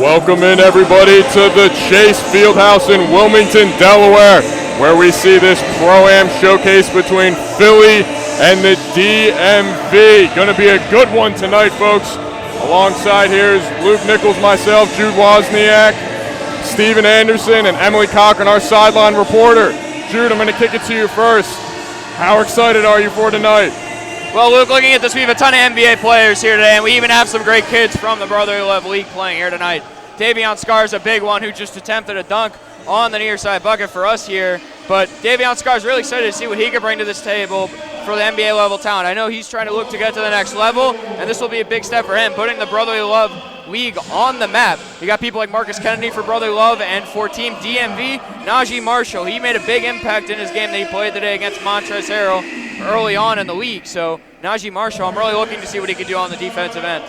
Welcome in everybody to the Chase Fieldhouse in Wilmington, Delaware, where we see this Pro-Am showcase between Philly and the DMV. Going to be a good one tonight, folks. Alongside here is Luke Nichols, myself, Jude Wozniak, Steven Anderson, and Emily Cochran, our sideline reporter. Jude, I'm going to kick it to you first. How excited are you for tonight? Well, Luke, looking at this, we have a ton of NBA players here today, and we even have some great kids from the Brotherly Love League playing here tonight. Davion Scar's a big one who just attempted a dunk on the near side bucket for us here, but Davion Scar's really excited to see what he can bring to this table for the NBA level talent. I know he's trying to look to get to the next level, and this will be a big step for him, putting the Brotherly Love League on the map. You got people like Marcus Kennedy for Brotherly Love, and for Team DMV, Najee Marshall. He made a big impact in his game that he played today against Montrezl Harrell early on in the league. So Najee Marshall, I'm really looking to see what he can do on the defensive end.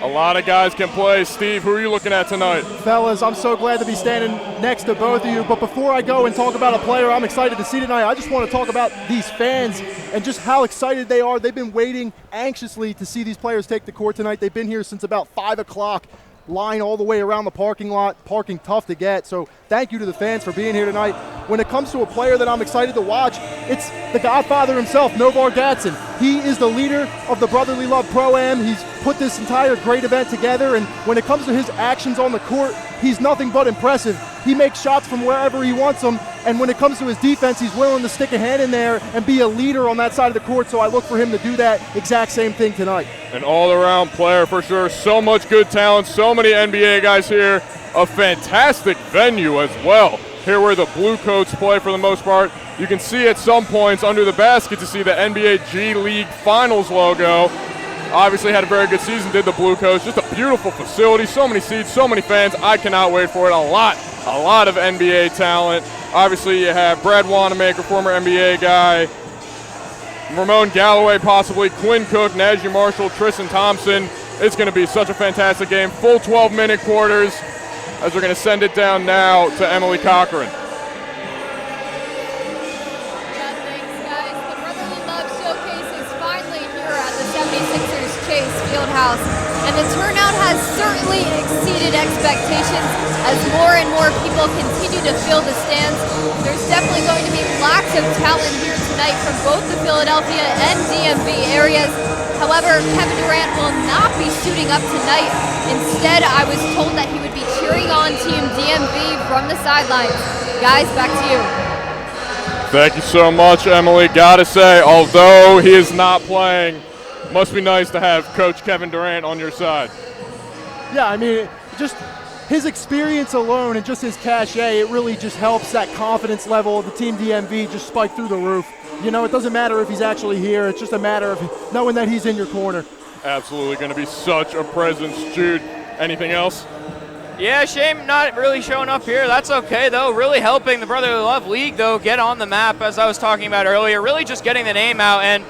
A lot of guys can play. Steve, who are you looking at tonight? Fellas, I'm so glad to be standing next to both of you. But before I go and talk about a player I'm excited to see tonight, I just want to talk about these fans and just how excited they are. They've been waiting anxiously to see these players take the court tonight. They've been here since about 5 o'clock. Line all the way around the parking lot, parking tough to get. So thank you to the fans for being here tonight. When it comes to a player that I'm excited to watch, it's the Godfather himself, Novar Gatson. He is the leader of the Brotherly Love Pro-Am. He's put this entire great event together, and when it comes to his actions on the court, he's nothing but impressive. He makes shots from wherever he wants them, and when it comes to his defense, he's willing to stick a hand in there and be a leader on that side of the court, so I look for him to do that exact same thing tonight. An all-around player for sure. So much good talent, so many NBA guys here. A fantastic venue as well. Here where the Blue Coats play for the most part. You can see at some points under the basket to see the NBA G League Finals logo. Obviously had a very good season, did the Blue Coats. Just a beautiful facility, so many seats, so many fans. I cannot wait for it. A lot of NBA talent. Obviously you have Brad Wanamaker, former NBA guy, Ramon Galloway possibly, Quinn Cook, Najee Marshall, Tristan Thompson. It's going to be such a fantastic game. Full 12-minute quarters as we're going to send it down now to Emily Cochran. Fieldhouse, and the turnout has certainly exceeded expectations as more and more people continue to fill the stands. There's definitely going to be lots of talent here tonight from both the Philadelphia and DMV areas. However, Kevin Durant will not be suiting up tonight. Instead, I was told that he would be cheering on Team DMV from the sidelines. Guys, back to you. Thank you so much, Emily. Gotta say, although he is not playing, must be nice to have Coach Kevin Durant on your side. Yeah, I mean, just his experience alone and just his cachet, it really just helps that confidence level of the Team DMV just spike through the roof. You know, it doesn't matter if he's actually here. It's just a matter of knowing that he's in your corner. Absolutely going to be such a presence. Jude, anything else? Yeah, shame not really showing up here. That's okay, though. Really helping the Brotherly Love League, though, get on the map, as I was talking about earlier. Really just getting the name out. And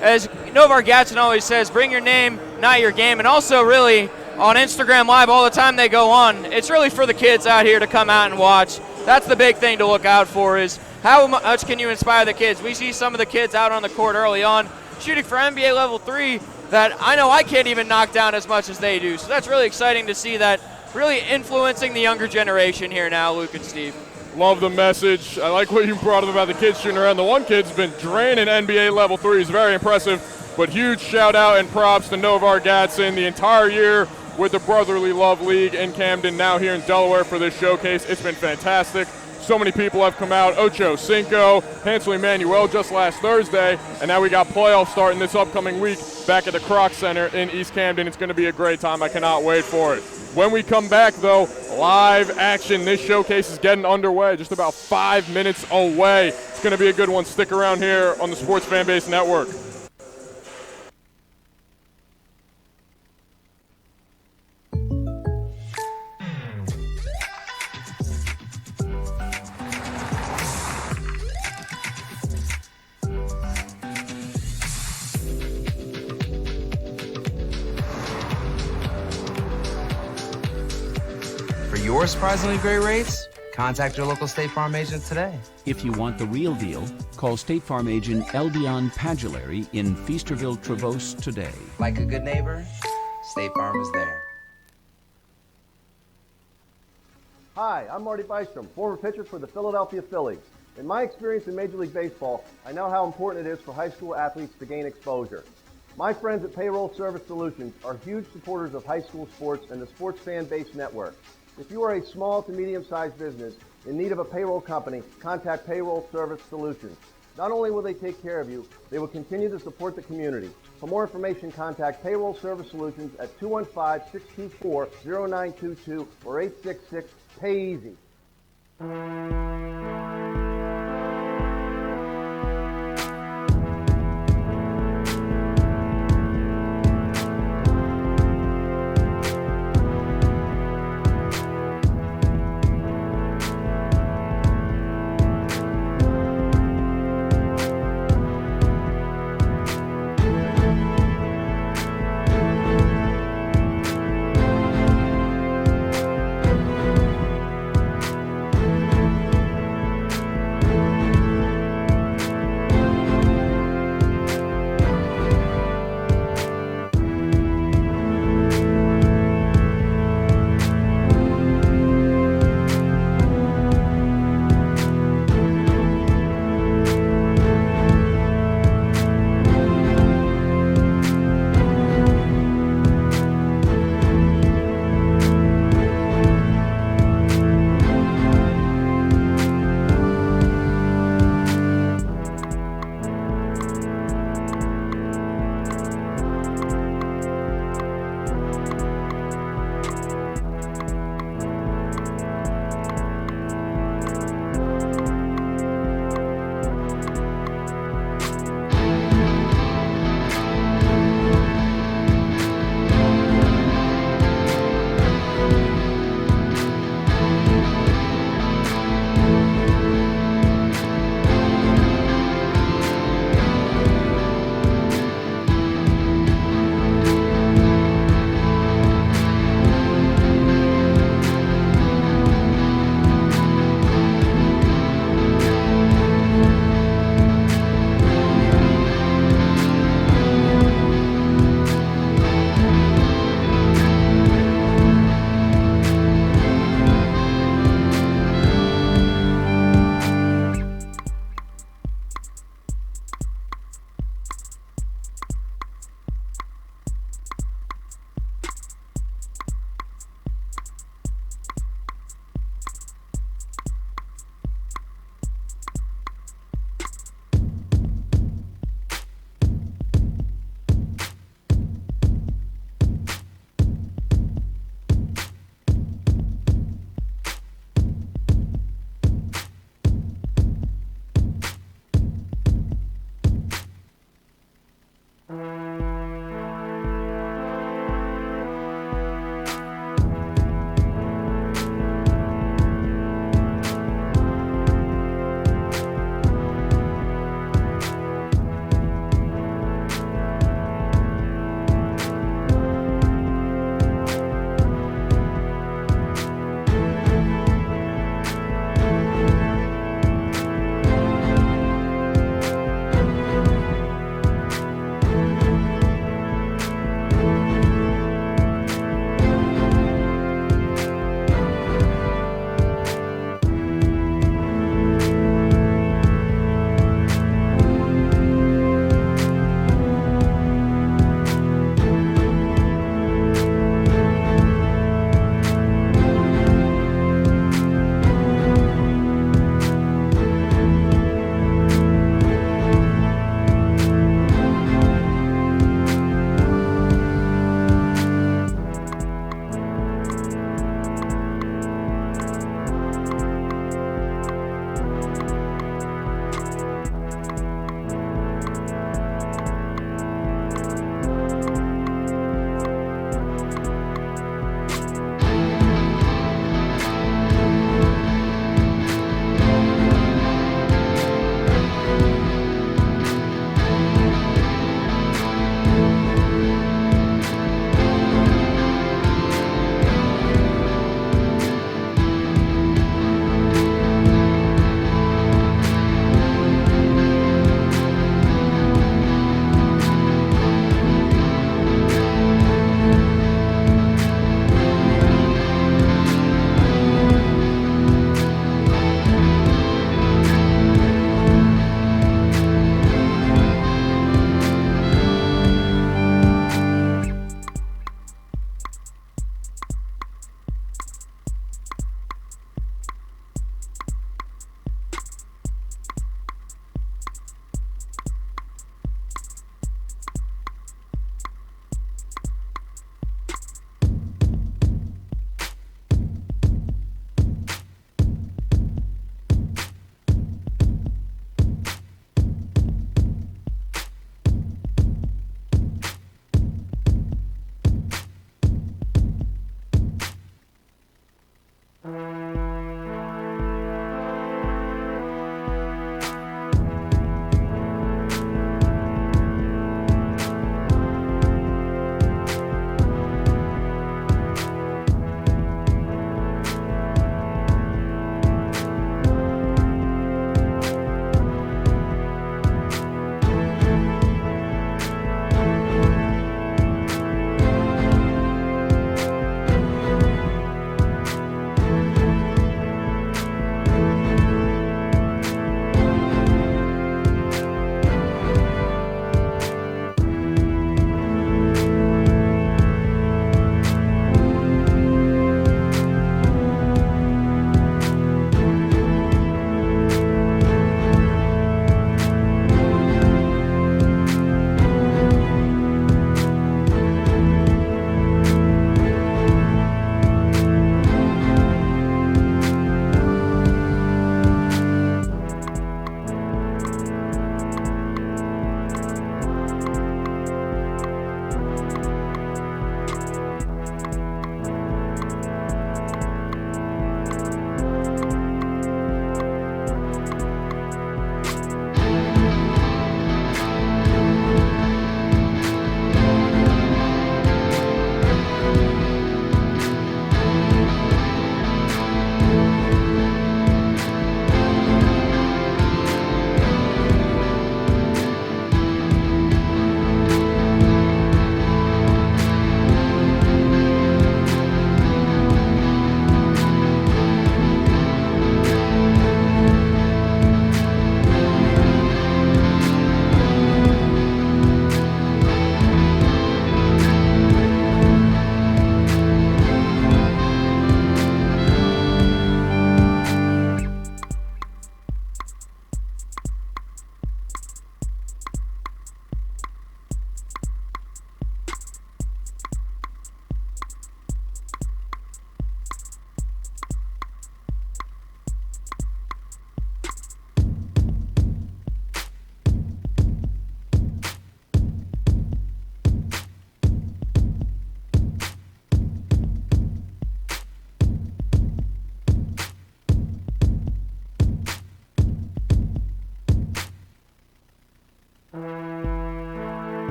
as Novar Gatson always says, bring your name, not your game. And also really on Instagram Live all the time they go on, it's really for the kids out here to come out and watch. That's the big thing to look out for, is how much can you inspire the kids. We see some of the kids out on the court early on shooting for NBA level 3 that I know I can't even knock down as much as they do. So that's really exciting to see that really influencing the younger generation here now, Luke and Steve. Love the message. I like what you brought up about the kids shooting around. The one kid's been draining NBA level 3s. Very impressive. But huge shout out and props to Novar Gatson the entire year with the Brotherly Love League in Camden, now here in Delaware for this showcase. It's been fantastic. So many people have come out. Ocho Cinco, Hansel Emmanuel just last Thursday, and now we got playoffs starting this upcoming week back at the Kroc Center in East Camden. It's going to be a great time. I cannot wait for it. When we come back, though, live action. This showcase is getting underway, just about 5 minutes away. It's going to be a good one. Stick around here on the Sports Fanbase Network. For your surprisingly great rates, contact your local State Farm agent today. If you want the real deal, call State Farm agent Eldion Padulary in Feasterville, Trevose today. Like a good neighbor, State Farm is there. Hi, I'm Marty Bystrom, former pitcher for the Philadelphia Phillies. In my experience in Major League Baseball, I know how important it is for high school athletes to gain exposure. My friends at Payroll Service Solutions are huge supporters of high school sports and the Sports Fan Base Network. If you are a small to medium-sized business in need of a payroll company, contact Payroll Service Solutions. Not only will they take care of you, they will continue to support the community. For more information, contact Payroll Service Solutions at 215-624-0922 or 866-PAY-EASY.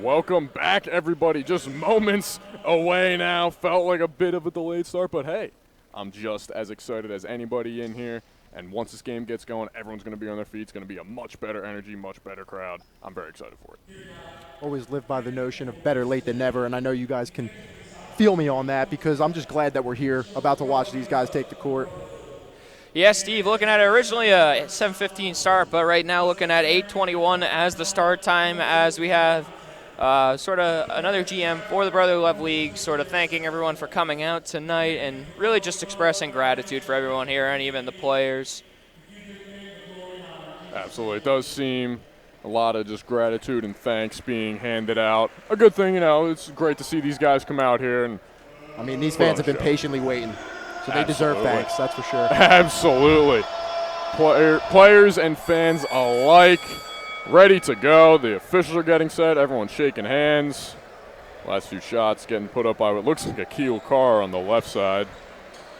Welcome back, everybody. Just moments away now. Felt like a bit of a delayed start, but hey, I'm just as excited as anybody in here. And once this game gets going, everyone's going to be on their feet. It's going to be a much better energy, much better crowd. I'm very excited for it. Always live by the notion of better late than never, and I know you guys can feel me on that because I'm just glad that we're here about to watch these guys take the court. Yeah, Steve, looking at it, originally a 7:15 start, but right now looking at 8:21 as the start time, as we have sort of another GM for the Brotherly Love League, sort of thanking everyone for coming out tonight and really just expressing gratitude for everyone here and even the players. Absolutely. It does seem a lot of just gratitude and thanks being handed out. A good thing, you know, it's great to see these guys come out here. And I mean, these fans have been patiently waiting, so they deserve thanks, that's for sure. Absolutely. Players and fans alike ready to go. The officials are getting set. Everyone's shaking hands. Last few shots getting put up by what looks like a Keel Carr on the left side.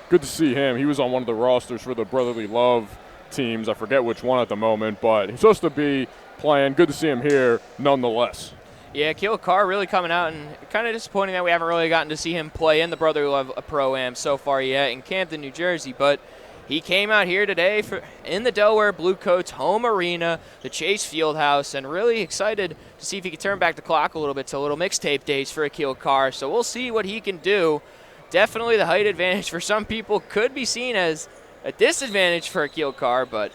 Good to see him. He was on one of the rosters for the Brotherly Love teams. I forget which one at the moment, but he's supposed to be playing. Good to see him here nonetheless. Yeah, Keel Carr really coming out, and kind of disappointing that we haven't really gotten to see him play in the Brotherly Love Pro-Am so far yet in Camden, New Jersey, but he came out here today in the Delaware Bluecoats home arena, the Chase Fieldhouse, and really excited to see if he can turn back the clock a little bit to a little mixtape days for Keel Carr. So we'll see what he can do. Definitely the height advantage for some people could be seen as a disadvantage for Keel Carr, but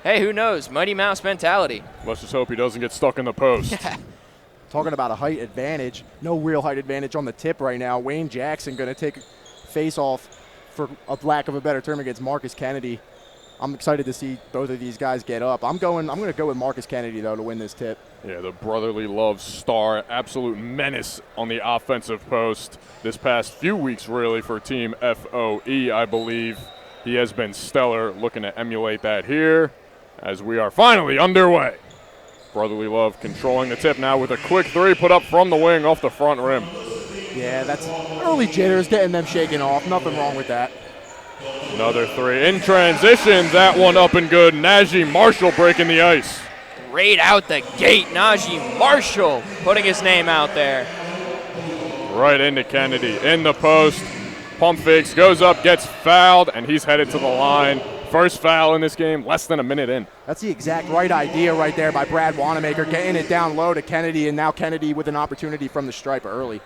hey, who knows? Mighty Mouse mentality. Let's just hope he doesn't get stuck in the post. Talking about a height advantage, no real height advantage on the tip right now. Wayne Jackson going to take face off, for a lack of a better term, against Marcus Kennedy. I'm excited to see both of these guys get up. I'm going to go with Marcus Kennedy, though, to win this tip. Yeah, the Brotherly Love star, absolute menace on the offensive post this past few weeks, really, for Team FOE, I believe. He has been stellar, looking to emulate that here as we are finally underway. Brotherly Love controlling the tip now with a quick three put up from the wing off the front rim. Yeah, that's early jitters, getting them shaken off. Nothing wrong with that. Another three in transition. That one up and good. Najee Marshall breaking the ice. Right out the gate, Najee Marshall putting his name out there. Right into Kennedy in the post. Pump fakes, goes up, gets fouled, and he's headed to the line. First foul in this game, less than a minute in. That's the exact right idea right there by Brad Wanamaker, getting it down low to Kennedy, and now Kennedy with an opportunity from the stripe early.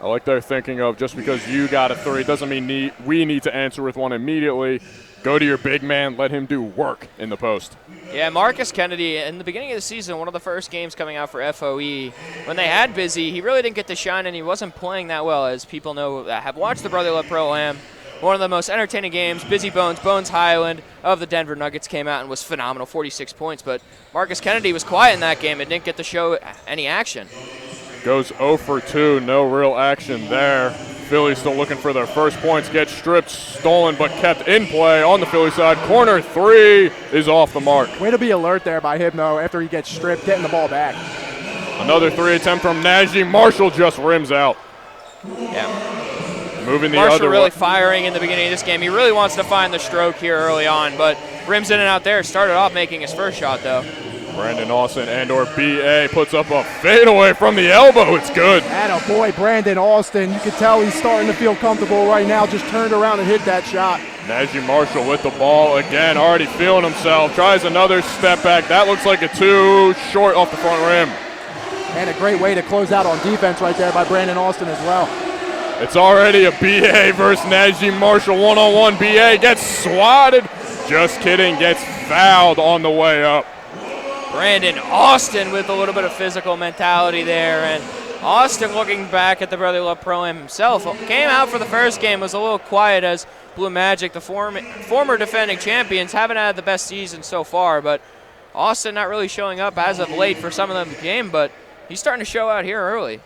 I like their thinking of just because you got a three doesn't mean we need to answer with one immediately. Go to your big man, let him do work in the post. Yeah, Marcus Kennedy, in the beginning of the season, one of the first games coming out for FOE, when they had Busy, he really didn't get to shine, and he wasn't playing that well, as people know that have watched the Brotherly Love Pro-Am. One of the most entertaining games. Busy Bones Highland of the Denver Nuggets came out and was phenomenal, 46 points. But Marcus Kennedy was quiet in that game and didn't get to show any action. Goes 0 for 2, no real action there. Philly still looking for their first points. Gets stripped, stolen, but kept in play on the Philly side. Corner three is off the mark. Way to be alert there by him, though, after he gets stripped, getting the ball back. Another three attempt from Najee Marshall, just rims out. Yeah. Moving the Marshall other really way. Firing in the beginning of this game. He really wants to find the stroke here early on, but rims in and out there. Started off making his first shot, though. Brandon Austin and/or BA puts up a fadeaway from the elbow. It's good. Attaboy, Brandon Austin. You can tell he's starting to feel comfortable right now. Just turned around and hit that shot. Najee Marshall with the ball again, already feeling himself. Tries another step back. That looks like a two, short off the front rim. And a great way to close out on defense right there by Brandon Austin as well. It's already a BA versus Najee Marshall one-on-one. BA gets swatted. Just kidding, gets fouled on the way up. Brandon Austin with a little bit of physical mentality there. And Austin, looking back at the Brotherly Love Pro-Am himself, came out for the first game, was a little quiet as Blue Magic, the former defending champions, haven't had the best season so far. But Austin not really showing up as of late for some of the game, but he's starting to show out here early.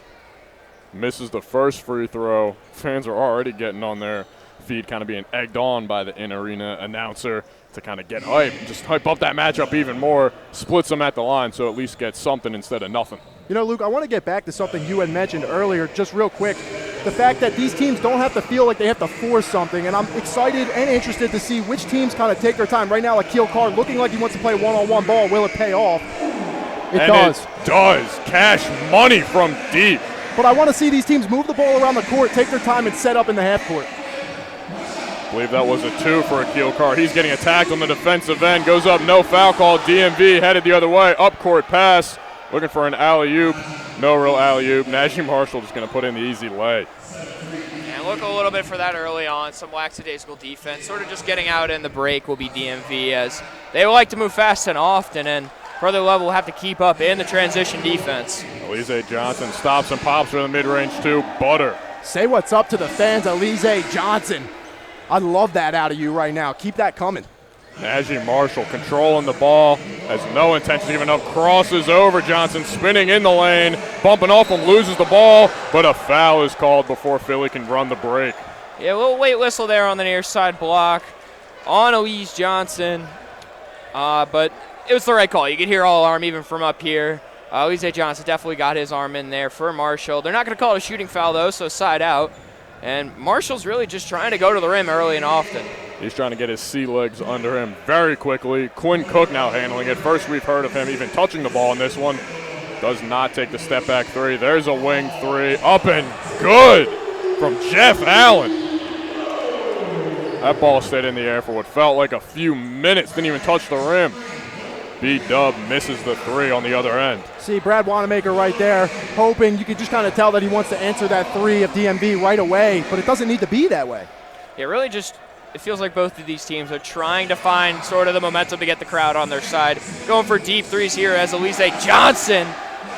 Misses the first free throw. Fans are already getting on their feet, kind of being egged on by the in-arena announcer to kind of get hype, just hype up that matchup even more, splits them at the line so at least get something instead of nothing. You know, Luke, I want to get back to something you had mentioned earlier, just real quick. The fact that these teams don't have to feel like they have to force something, and I'm excited and interested to see which teams kind of take their time. Right now, like Keel Carr looking like he wants to play one-on-one ball. Will it pay off? It does. It does. Cash money from deep. But I want to see these teams move the ball around the court, take their time, and set up in the half court. I believe that was a 2 for Akil Carr. He's getting attacked on the defensive end. Goes up, no foul call. DMV headed the other way. Up court pass. Looking for an alley-oop. No real alley-oop. Najee Marshall just going to put in the easy lay. And look a little bit for that early on. Some lackadaisical defense. Sort of just getting out in the break will be DMV, as they like to move fast and often, and Brother Love will have to keep up in the transition defense. Alize Johnson stops and pops for the mid-range too. Butter. Say what's up to the fans, Alize Johnson. I love that out of you right now. Keep that coming. Najee Marshall controlling the ball, has no intention of giving up, crosses over Johnson, spinning in the lane, bumping off him, loses the ball, but a foul is called before Philly can run the break. Yeah, a little late whistle there on the near side block on Alize Johnson, but it was the right call. You could hear all arm even from up here. Alize Johnson definitely got his arm in there for Marshall. They're not going to call it a shooting foul, though, so side out. And Marshall's really just trying to go to the rim early and often. He's trying to get his sea legs under him very quickly. Quinn Cook now handling it. First we've heard of him even touching the ball in this one. Does not take the step back 3. There's a wing 3. Up and good from Jeff Allen. That ball stayed in the air for what felt like a few minutes. Didn't even touch the rim. B-Dub misses the 3 on the other end. See Brad Wanamaker right there, hoping. You could just kind of tell that he wants to answer that 3 of DMV right away, but it doesn't need to be that way. Yeah, really just, it feels like both of these teams are trying to find sort of the momentum to get the crowd on their side. Going for deep 3s here as Alize Johnson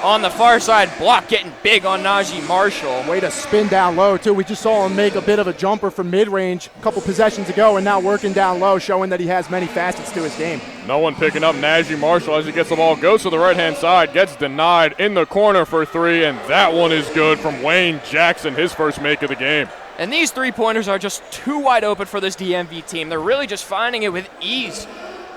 on the far side block, getting big on Najee Marshall. Way to spin down low, too. We just saw him make a bit of a jumper from mid-range a couple possessions ago, and now working down low, showing that he has many facets to his game. No one picking up Najee Marshall as he gets the ball, goes to the right-hand side, gets denied in the corner for 3, and that one is good from Wayne Jackson, his first make of the game. And these 3-pointers are just too wide open for this DMV team. They're really just finding it with ease.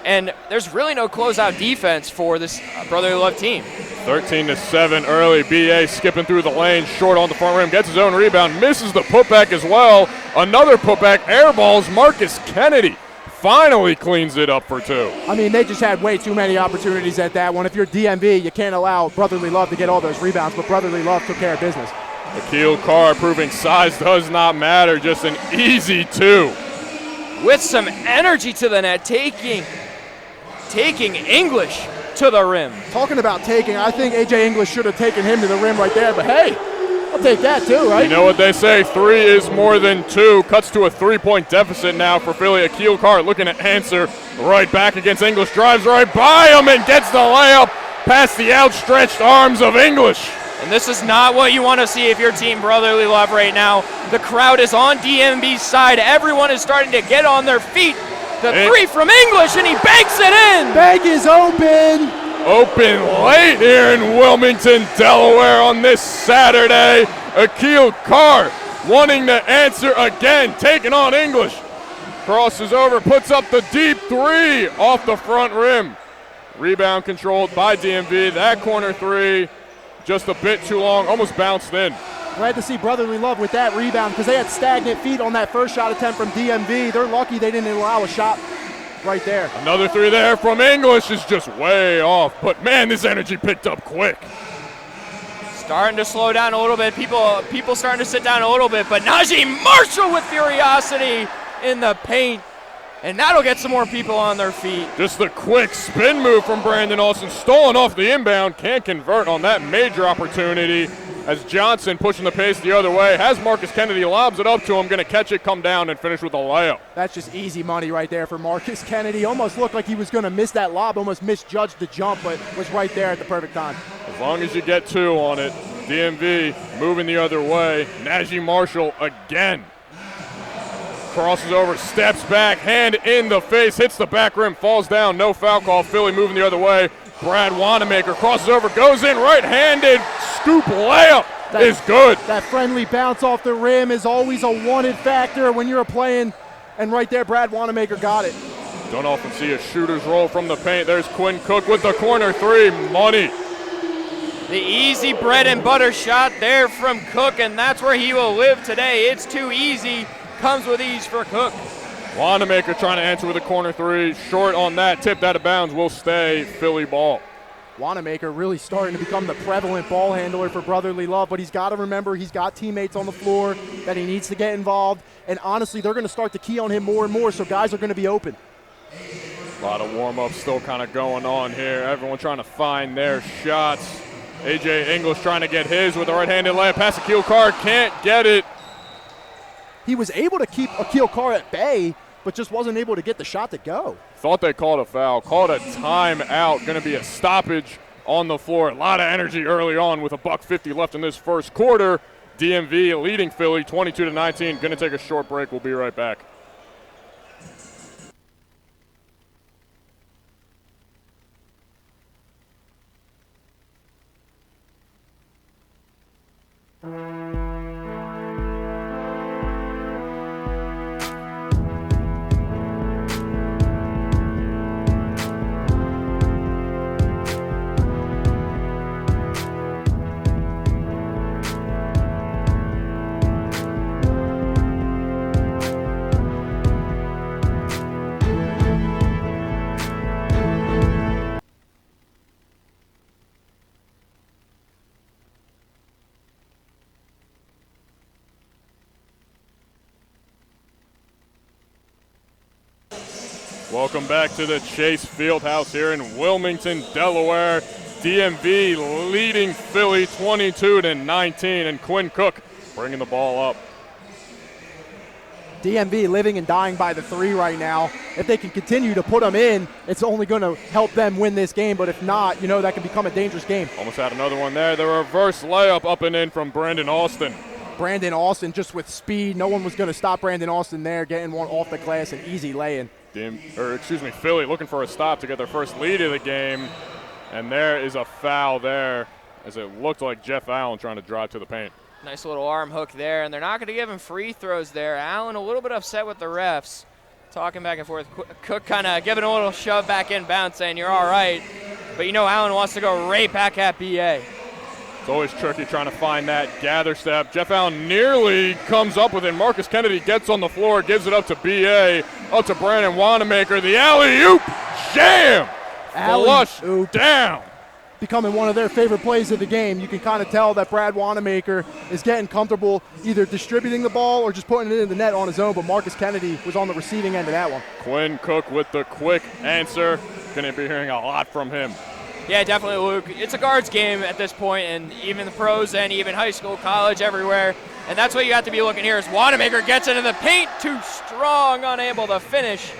And there's really no closeout defense for this Brotherly Love team. 13-7 early. B.A. skipping through the lane, short on the front rim, gets his own rebound, misses the putback as well. Another putback, airballs. Marcus Kennedy finally cleans it up for 2. I mean, they just had way too many opportunities at that one. If you're DMV, you can't allow Brotherly Love to get all those rebounds, but Brotherly Love took care of business. Akil Carr proving size does not matter, just an easy 2. With some energy to the net, taking English to the rim. Talking about taking, I think A.J. English should have taken him to the rim right there, but hey, I'll take that too, right? You know what they say, 3 is more than 2. Cuts to a 3-point deficit now for Philly. Akil Carr looking to answer right back against English, drives right by him and gets the layup past the outstretched arms of English. And this is not what you want to see if you're Team Brotherly Love right now. The crowd is on DMV's side. Everyone is starting to get on their feet. The 3 from English, and he banks it in. Bank is open. Open late here in Wilmington, Delaware on this Saturday. Akil Carr wanting to answer again, taking on English. Crosses over, puts up the deep 3 off the front rim. Rebound controlled by DMV. That corner 3, just a bit too long, almost bounced in. Glad to see Brotherly Love with that rebound because they had stagnant feet on that first shot attempt from DMV. They're lucky they didn't allow a shot right there. Another 3 there from English is just way off, but man, this energy picked up quick. Starting to slow down a little bit. People starting to sit down a little bit, but Najee Marshall with furiosity in the paint. And that'll get some more people on their feet. Just the quick spin move from Brandon Austin, stolen off the inbound, can't convert on that major opportunity as Johnson pushing the pace the other way, has Marcus Kennedy, lobs it up to him, going to catch it, come down, and finish with a layup. That's just easy money right there for Marcus Kennedy. Almost looked like he was going to miss that lob, almost misjudged the jump, but was right there at the perfect time. As long as you get 2 on it. DMV moving the other way. Najee Marshall again. Crosses over, steps back, hand in the face, hits the back rim, falls down, no foul call. Philly moving the other way. Brad Wanamaker crosses over, goes in, right-handed, scoop layup is good. That friendly bounce off the rim is always a wanted factor when you're playing, and right there, Brad Wanamaker got it. Don't often see a shooter's roll from the paint. There's Quinn Cook with the corner 3, money. The easy bread and butter shot there from Cook, and that's where he will live today. It's too easy. Comes with ease for Cook. Wanamaker trying to answer with a corner 3. Short on that, tipped out of bounds, will stay Philly ball. Wanamaker really starting to become the prevalent ball handler for Brotherly Love, but he's got to remember he's got teammates on the floor that he needs to get involved, and honestly, they're going to start to key on him more and more, so guys are going to be open. A lot of warm-up still kind of going on here. Everyone trying to find their shots. A.J. English trying to get his with a right-handed layup. Pass Akil Carr, can't get it. He was able to keep Akil Carr at bay, but just wasn't able to get the shot to go. Thought they called a foul, called a timeout. Going to be a stoppage on the floor. A lot of energy early on with $1:50 left in this first quarter. DMV leading Philly 22-19. Going to take a short break. We'll be right back. Welcome back to the Chase Fieldhouse here in Wilmington, Delaware. DMV leading Philly 22-19, and Quinn Cook bringing the ball up. DMV living and dying by the three right now. If they can continue to put them in, it's only going to help them win this game, but if not, you know, that can become a dangerous game. Almost had another one there. The reverse layup up and in from Brandon Austin. Brandon Austin just with speed. No one was going to stop Brandon Austin there, getting one off the glass and easy lay-in. Philly looking for a stop to get their first lead of the game. And there is a foul there, as it looked like Jeff Allen trying to drive to the paint. Nice little arm hook there, and they're not going to give him free throws there. Allen a little bit upset with the refs, talking back and forth. Cook kind of giving a little shove back in bounds, saying you're all right. But you know Allen wants to go right back at BA. It's always tricky trying to find that gather step. Jeff Allen nearly comes up with it. Marcus Kennedy gets on the floor, gives it up to BA, up to Brandon Wanamaker. The alley-oop jam! Flush down. Becoming one of their favorite plays of the game. You can kind of tell that Brad Wanamaker is getting comfortable either distributing the ball or just putting it in the net on his own, but Marcus Kennedy was on the receiving end of that one. Quinn Cook with the quick answer. Going to be hearing a lot from him. Yeah, definitely, Luke. It's a guards game at this point, and even the pros and even high school, college, everywhere. And that's what you have to be looking here is Wanamaker gets into the paint, too strong, unable to finish.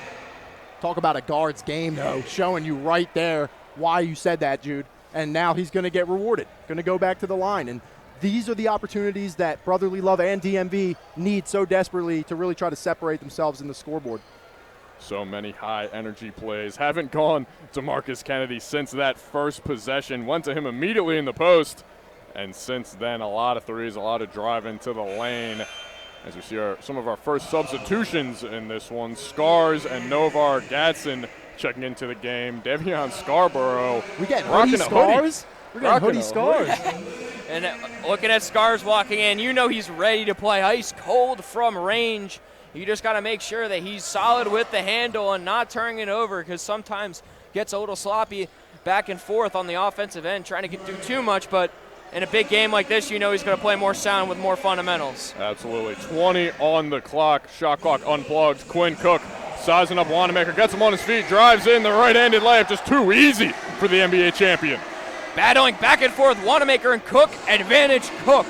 Talk about a guards game, though, showing you right there why you said that, Jude. And now he's going to get rewarded, going to go back to the line. And these are the opportunities that Brotherly Love and DMV need so desperately to really try to separate themselves in the scoreboard. So many high-energy plays. Haven't gone to Marcus Kennedy since that first possession. Went to him immediately in the post. And since then, a lot of threes, a lot of driving to the lane. As we see some of our first substitutions in this one. Scars and Novar Gadsden checking into the game. Devion Scarborough. We get hoodie Scars? We're getting hoodie Scars. And looking at Scars walking in, you know he's ready to play ice cold from range. You just got to make sure that he's solid with the handle and not turning it over, because sometimes gets a little sloppy back and forth on the offensive end, trying to do too much. But in a big game like this, you know he's going to play more sound with more fundamentals. Absolutely. 20 on the clock. Shot clock unplugged. Quinn Cook sizing up Wanamaker, gets him on his feet, drives in the right-handed layup, just too easy for the NBA champion. Battling back and forth, Wanamaker and Cook, advantage Cook.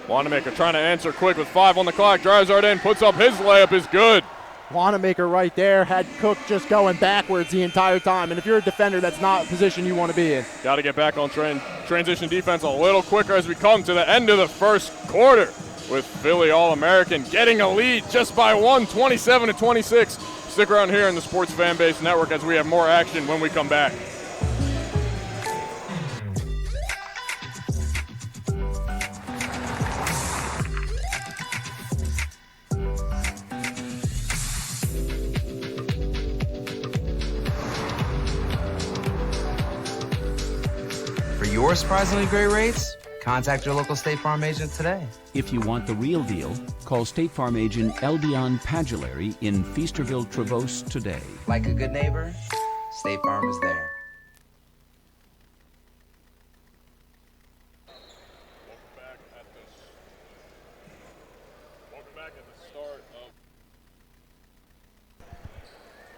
Wanamaker trying to answer quick with 5 on the clock, drives right in, puts up his layup, is good. Wanamaker right there had Cook just going backwards the entire time, and if you're a defender, that's not a position you want to be in. Got to get back on transition defense a little quicker as we come to the end of the first quarter, with Philly All-American getting a lead just by 1, 27-26. Stick around here in the Sports Fan Base Network as we have more action when we come back. For your surprisingly great rates, contact your local State Farm agent today. If you want the real deal, call State Farm agent Eldion Padulary in Feasterville, Trevose today. Like a good neighbor, State Farm is there.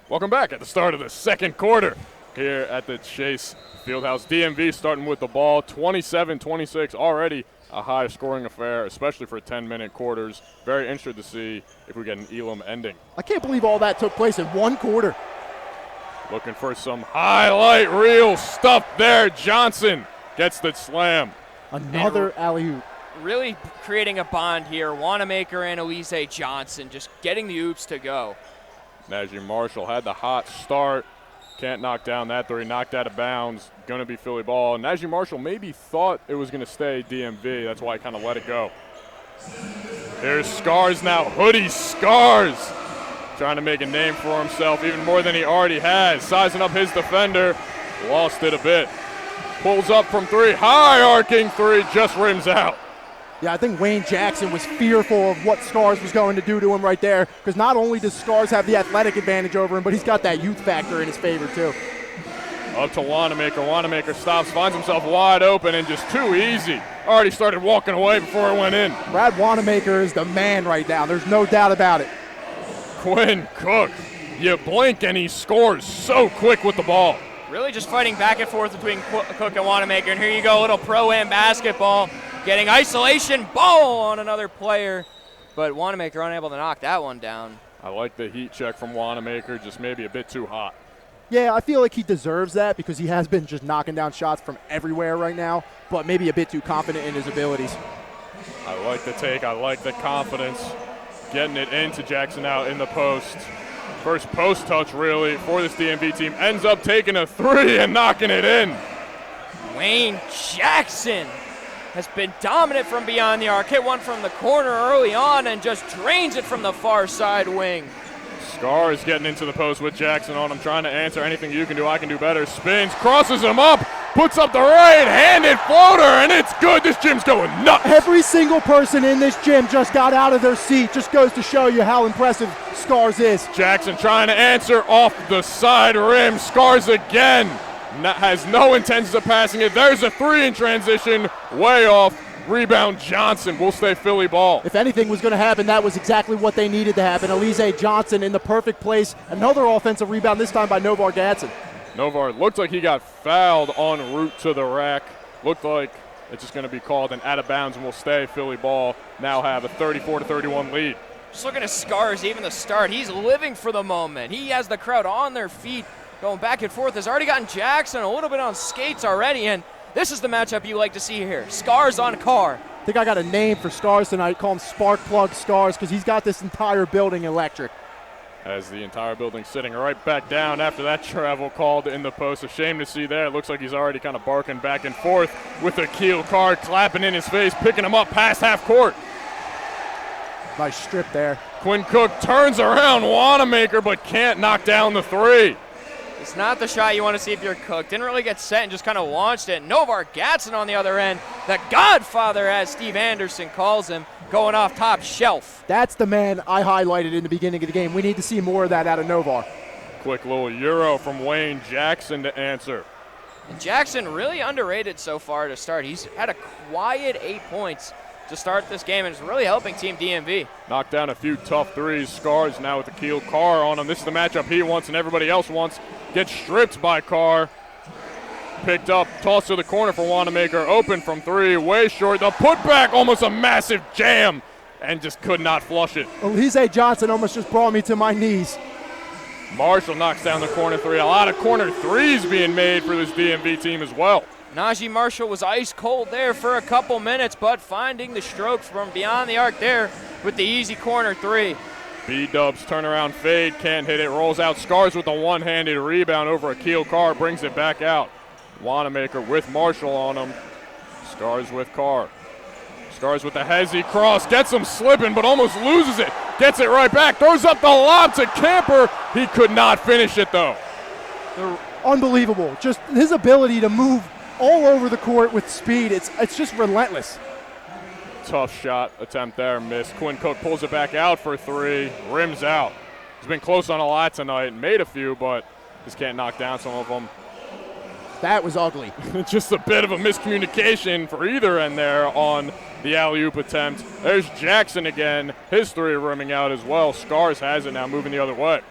Welcome back at the start of the second quarter here at the Chase Fieldhouse. DMV starting with the ball, 27-26, already a high-scoring affair, especially for 10-minute quarters. Very interested to see if we get an Elam ending. I can't believe all that took place in one quarter. Looking for some highlight reel stuff there. Johnson gets the slam. Another alley-oop. Really creating a bond here. Wanamaker and Elise Johnson just getting the oops to go. Najee Marshall had the hot start. Can't knock down that three. Knocked out of bounds. Going to be Philly ball. Najee Marshall maybe thought it was going to stay DMV. That's why he kind of let it go. Here's Scars now. Hoodie Scars. Trying to make a name for himself even more than he already has. Sizing up his defender. Lost it a bit. Pulls up from three. High arcing three. Just rims out. Yeah, I think Wayne Jackson was fearful of what Scars was going to do to him right there, because not only does Scars have the athletic advantage over him, but he's got that youth factor in his favor too. Up to Wanamaker. Wanamaker stops, finds himself wide open, and just too easy. Already started walking away before it went in. Brad Wanamaker is the man right now. There's no doubt about it. Quinn Cook, you blink and he scores so quick with the ball. Really just fighting back and forth between Cook and Wanamaker. And here you go, a little pro-am basketball. Getting isolation ball on another player. But Wanamaker unable to knock that one down. I like the heat check from Wanamaker, just maybe a bit too hot. Yeah, I feel like he deserves that because he has been just knocking down shots from everywhere right now, but maybe a bit too confident in his abilities. I like the take. I like the confidence. Getting it into Jackson out in the post. First post touch, really, for this DMV team. Ends up taking a three and knocking it in. Wayne Jackson has been dominant from beyond the arc. Hit one from the corner early on and just drains it from the far side wing. Scars getting into the post with Jackson on him, trying to answer anything you can do, I can do better. Spins, crosses him up, puts up the right-handed floater, and it's good. This gym's going nuts. Every single person in this gym just got out of their seat. Just goes to show you how impressive Scars is. Jackson trying to answer off the side rim. Scars again. Has no intentions of passing it. There's a three in transition, way off. Rebound Johnson will stay Philly ball. If anything was going to happen, that was exactly what they needed to happen. Elise Johnson in the perfect place. Another offensive rebound, this time by Novar Gadsden. Novar looked like he got fouled en route to the rack. Looked like it's just going to be called and out of bounds and will stay Philly ball. Now have a 34-31 lead. Just looking at Scars, even the start, he's living for the moment. He has the crowd on their feet, going back and forth. Has already gotten Jackson a little bit on skates already, and this is the matchup you like to see here. Scars on Carr. I think I got a name for Scars tonight. Call him Spark Plug Scars because he's got this entire building electric. As the entire building sitting right back down after that travel called in the post. A shame to see there. It looks like he's already kind of barking back and forth with Akil Carr clapping in his face, picking him up past half court. Nice strip there. Quinn Cook turns around Wanamaker but can't knock down the three. It's not the shot you want to see if you're Cook. Didn't really get set and just kind of launched it. Novar Gadsden on the other end, the Godfather, as Steve Anderson calls him, going off top shelf. That's the man I highlighted in the beginning of the game. We need to see more of that out of Novar. Quick little Euro from Wayne Jackson to answer. And Jackson really underrated so far to start. He's had a quiet 8 points to start this game, and it's really helping Team DMV. Knocked down a few tough threes. Scars now with Akil Carr on him. This is the matchup he wants and everybody else wants. Gets stripped by Carr. Picked up, tossed to the corner for Wanamaker. Open from three, way short. The putback, almost a massive jam, and just could not flush it. Elise Johnson almost just brought me to my knees. Marshall knocks down the corner three. A lot of corner threes being made for this DMV team as well. Najee Marshall was ice cold there for a couple minutes, but finding the stroke from beyond the arc there with the easy corner three. B-Dubs turnaround fade, can't hit it, rolls out. Scars with a one-handed rebound over Akil Carr, brings it back out. Wanamaker with Marshall on him. Scars with Carr. Scars with the hezzy cross, gets him slipping but almost loses it. Gets it right back, throws up the lob to Camper. He could not finish it though. Unbelievable, just his ability to move all over the court with speed, it's just relentless. Tough shot attempt there, missed. Quinn Cook pulls it back out for three, rims out. He's been close on a lot tonight, made a few, but just can't knock down some of them. That was ugly. Just a bit of a miscommunication for either end there on the alley-oop attempt. There's Jackson again. His three rimming out as well. Scars has it now, moving the other way.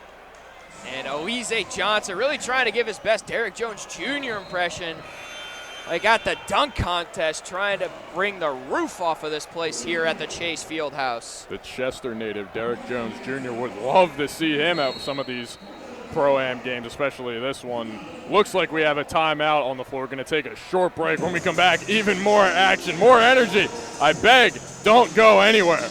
And Oise Johnson really trying to give his best Derek Jones Jr. impression. They got the dunk contest trying to bring the roof off of this place here at the Chase Fieldhouse. The Chester native, Derek Jones Jr., would love to see him at some of these Pro-Am games, especially this one. Looks like we have a timeout on the floor. Going to take a short break. When we come back, even more action, more energy. I beg, don't go anywhere.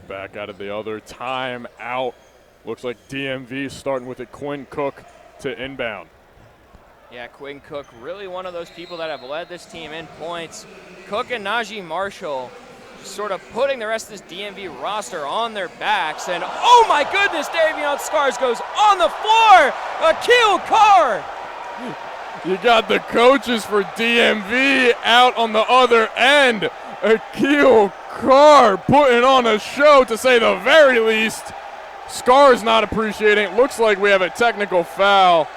Back out of the other timeout. Looks like DMV starting with it. Quinn Cook to inbound. Yeah, Quinn Cook, really one of those people that have led this team in points. Cook and Najee Marshall just sort of putting the rest of this DMV roster on their backs. And oh my goodness, Davion Scars goes on the floor. Akil Carr. You got the coaches for DMV out on the other end. Akil Carr putting on a show, to say the very least. Scars not appreciating it. Looks like we have a technical foul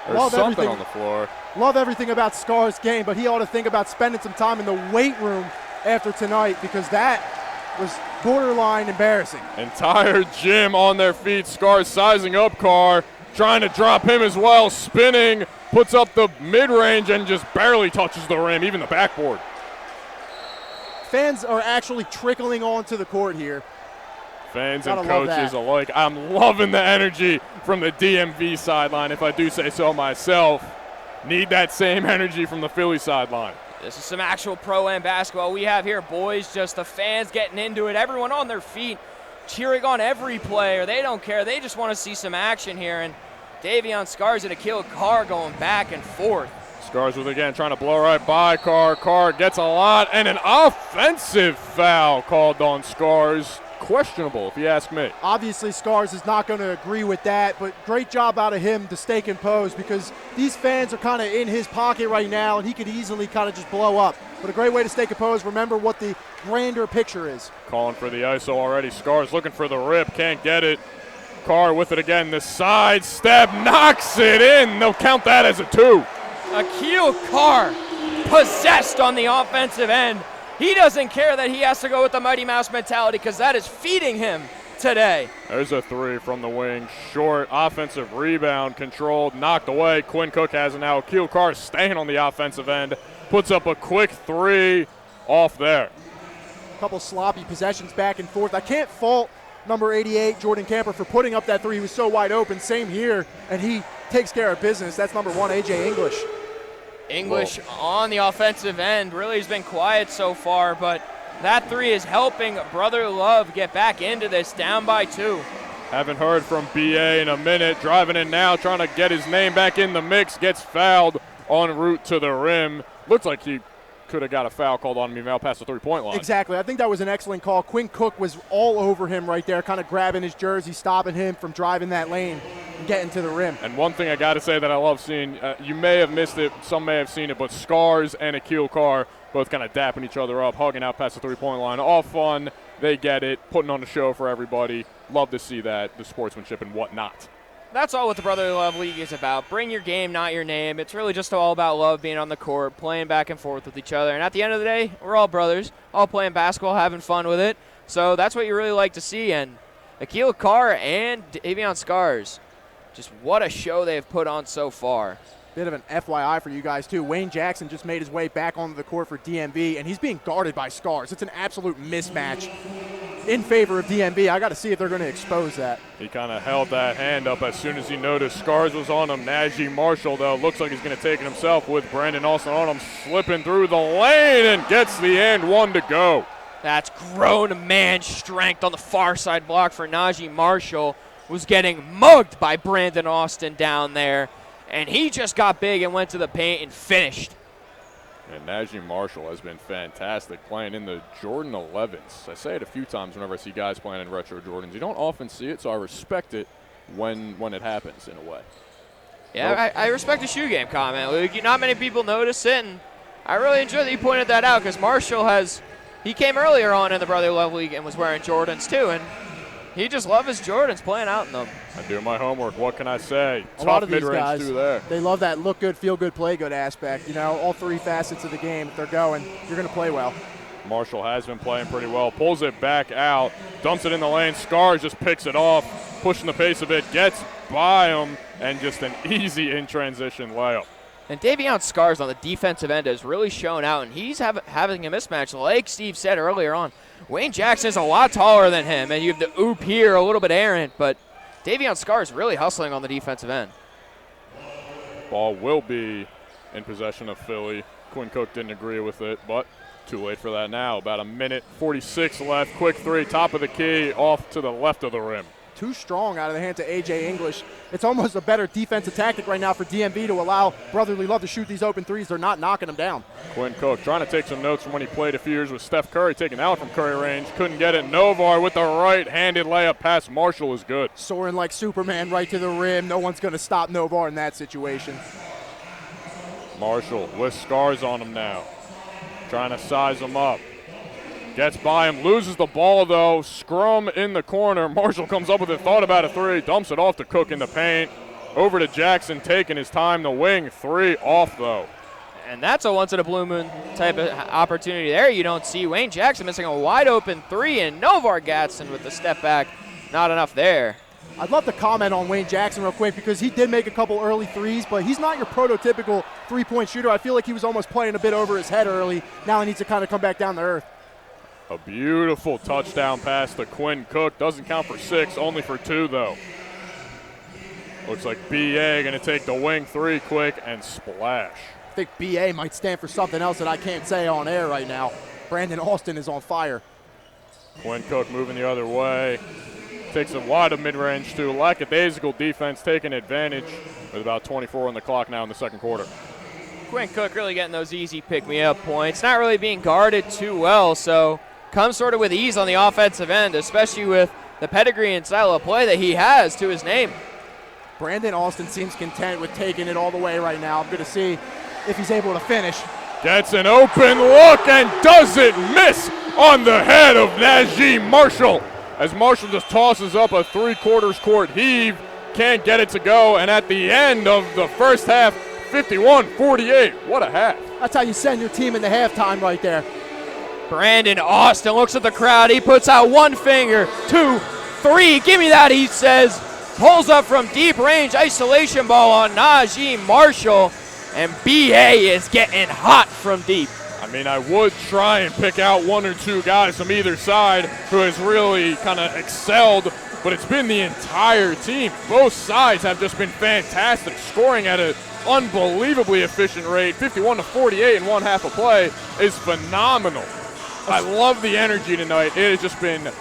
or something on the floor. Love everything about Scars' game, but he ought to think about spending some time in the weight room after tonight, because that was borderline embarrassing. Entire gym on their feet. Scars sizing up Carr, trying to drop him as well, spinning, puts up the mid-range and just barely touches the rim, even the backboard. Fans are actually trickling onto the court here. Fans and coaches alike. I'm loving the energy from the DMV sideline, if I do say so myself. Need that same energy from the Philly sideline. This is some actual Pro-Am basketball we have here, boys. Just the fans getting into it, everyone on their feet, cheering on every player. They don't care. They just want to see some action here. And Davion Scars and Akil Carr going back and forth. Scars with again trying to blow right by Carr. Carr gets a lot, and an offensive foul called on Scars. Questionable, if you ask me. Obviously, Scars is not going to agree with that, but great job out of him to stay composed, because these fans are kind of in his pocket right now, and he could easily kind of just blow up. But a great way to stay composed. Remember what the grander picture is. Calling for the ISO already. Scars looking for the rip, can't get it. Carr with it again. The side step knocks it in. They'll count that as a two. Akil Carr possessed on the offensive end. He doesn't care that he has to go with the Mighty Mouse mentality, because that is feeding him today. There's a three from the wing. Short offensive rebound, controlled, knocked away. Quinn Cook has it now. Akil Carr staying on the offensive end. Puts up a quick three off there. A couple sloppy possessions back and forth. I can't fault number 88, Jordan Camper, for putting up that three. He was so wide open. Same here, and he takes care of business. That's number 1, AJ English. English on the offensive end really has been quiet so far, but that three is helping Brother Love get back into this, down by 2. Haven't heard from BA in a minute. Driving in now, trying to get his name back in the mix. Gets fouled en route to the rim. Looks like he could have got a foul called on him now past the three-point line. Exactly. I think that was an excellent call. Quinn Cook was all over him right there, kind of grabbing his jersey, stopping him from driving that lane and getting to the rim. And one thing I got to say that I love seeing, you may have missed it, some may have seen it, but Scars and Akil Carr both kind of dapping each other up, hugging out past the three-point line. All fun. They get it, putting on a show for everybody. Love to see that, the sportsmanship and whatnot. That's all what the Brotherly Love League is about. Bring your game, not your name. It's really just all about love, being on the court, playing back and forth with each other. And at the end of the day, we're all brothers, all playing basketball, having fun with it. So that's what you really like to see. And Akil Carr and Davion Scars, just what a show they have put on so far. Bit of an FYI for you guys, too. Wayne Jackson just made his way back onto the court for DMV, and he's being guarded by Scars. It's an absolute mismatch in favor of DMV. I got to see if they're going to expose that. He kind of held that hand up as soon as he noticed Scars was on him. Najee Marshall, though, looks like he's going to take it himself with Brandon Austin on him, slipping through the lane and gets the and one to go. That's grown man strength on the far side block for Najee Marshall. Was getting mugged by Brandon Austin down there. And he just got big and went to the paint and finished. And Najee Marshall has been fantastic playing in the Jordan 11s. I say it a few times whenever I see guys playing in retro Jordans. You don't often see it, so I respect it when it happens in a way. Yeah, I respect the shoe game comment, Luke. Not many people notice it, and I really enjoy that you pointed that out because Marshall he came earlier on in the Brotherly Love League and was wearing Jordans too, and he just loves his Jordans playing out in them. I do my homework. What can I say? A lot of Tough these mid-range guys, too there. they love that look good, feel good, play good aspect. You know, all three facets of the game. If they're going, you're going to play well. Marshall has been playing pretty well. Pulls it back out, dumps it in the lane. Scars just picks it off, pushing the pace a bit, gets by him, and just an easy in-transition layup. And Davion Scars on the defensive end has really shown out, and he's having a mismatch. Like Steve said earlier on, Wayne Jackson is a lot taller than him, and you have the oop here, a little bit errant, but Davion Scars really hustling on the defensive end. Ball will be in possession of Philly. Quinn Cook didn't agree with it, but too late for that now. About a minute 46 left. Quick three, top of the key, off to the left of the rim. Too strong out of the hands of A.J. English. It's almost a better defensive tactic right now for DMV to allow Brotherly Love to shoot these open threes. They're not knocking them down. Quinn Cook trying to take some notes from when he played a few years with Steph Curry, taking out from Curry range. Couldn't get it. Novar with the right-handed layup past Marshall is good. Soaring like Superman right to the rim. No one's going to stop Novar in that situation. Marshall with Scars on him now. Trying to size him up. Gets by him, loses the ball though. Scrum in the corner. Marshall comes up with it, thought about a three, dumps it off to Cook in the paint. Over to Jackson, taking his time to wing. Three off though. And that's a once-in-a-blue moon type of opportunity there. You don't see Wayne Jackson missing a wide-open three, and Novar Gatson with the step back. Not enough there. I'd love to comment on Wayne Jackson real quick because he did make a couple early threes, but he's not your prototypical three-point shooter. I feel like he was almost playing a bit over his head early. Now he needs to kind of come back down to earth. A beautiful touchdown pass to Quinn Cook. Doesn't count for 6, only for 2 though. Looks like B.A. going to take the wing three quick and splash. I think B.A. might stand for something else that I can't say on air right now. Brandon Austin is on fire. Quinn Cook moving the other way. Takes a lot of mid-range too. Lackadaisical defense taking advantage with about 24 on the clock now in the second quarter. Quinn Cook really getting those easy pick-me-up points. Not really being guarded too well, so comes sort of with ease on the offensive end, especially with the pedigree and style of play that he has to his name. Brandon Austin seems content with taking it all the way right now. I'm going to see if he's able to finish. Gets an open look and doesn't miss on the head of Najee Marshall. As Marshall just tosses up a three-quarters court heave, can't get it to go, and at the end of the first half, 51-48. What a half. That's how you send your team into halftime right there. Brandon Austin looks at the crowd. He puts out one finger, 2, 3. Give me that, he says. Pulls up from deep range. Isolation ball on Najee Marshall. And B.A. is getting hot from deep. I mean, I would try and pick out 1 or 2 guys from either side who has really kind of excelled, but it's been the entire team. Both sides have just been fantastic, scoring at an unbelievably efficient rate. 51-48 in one half of play is phenomenal. I love the energy tonight. It has just been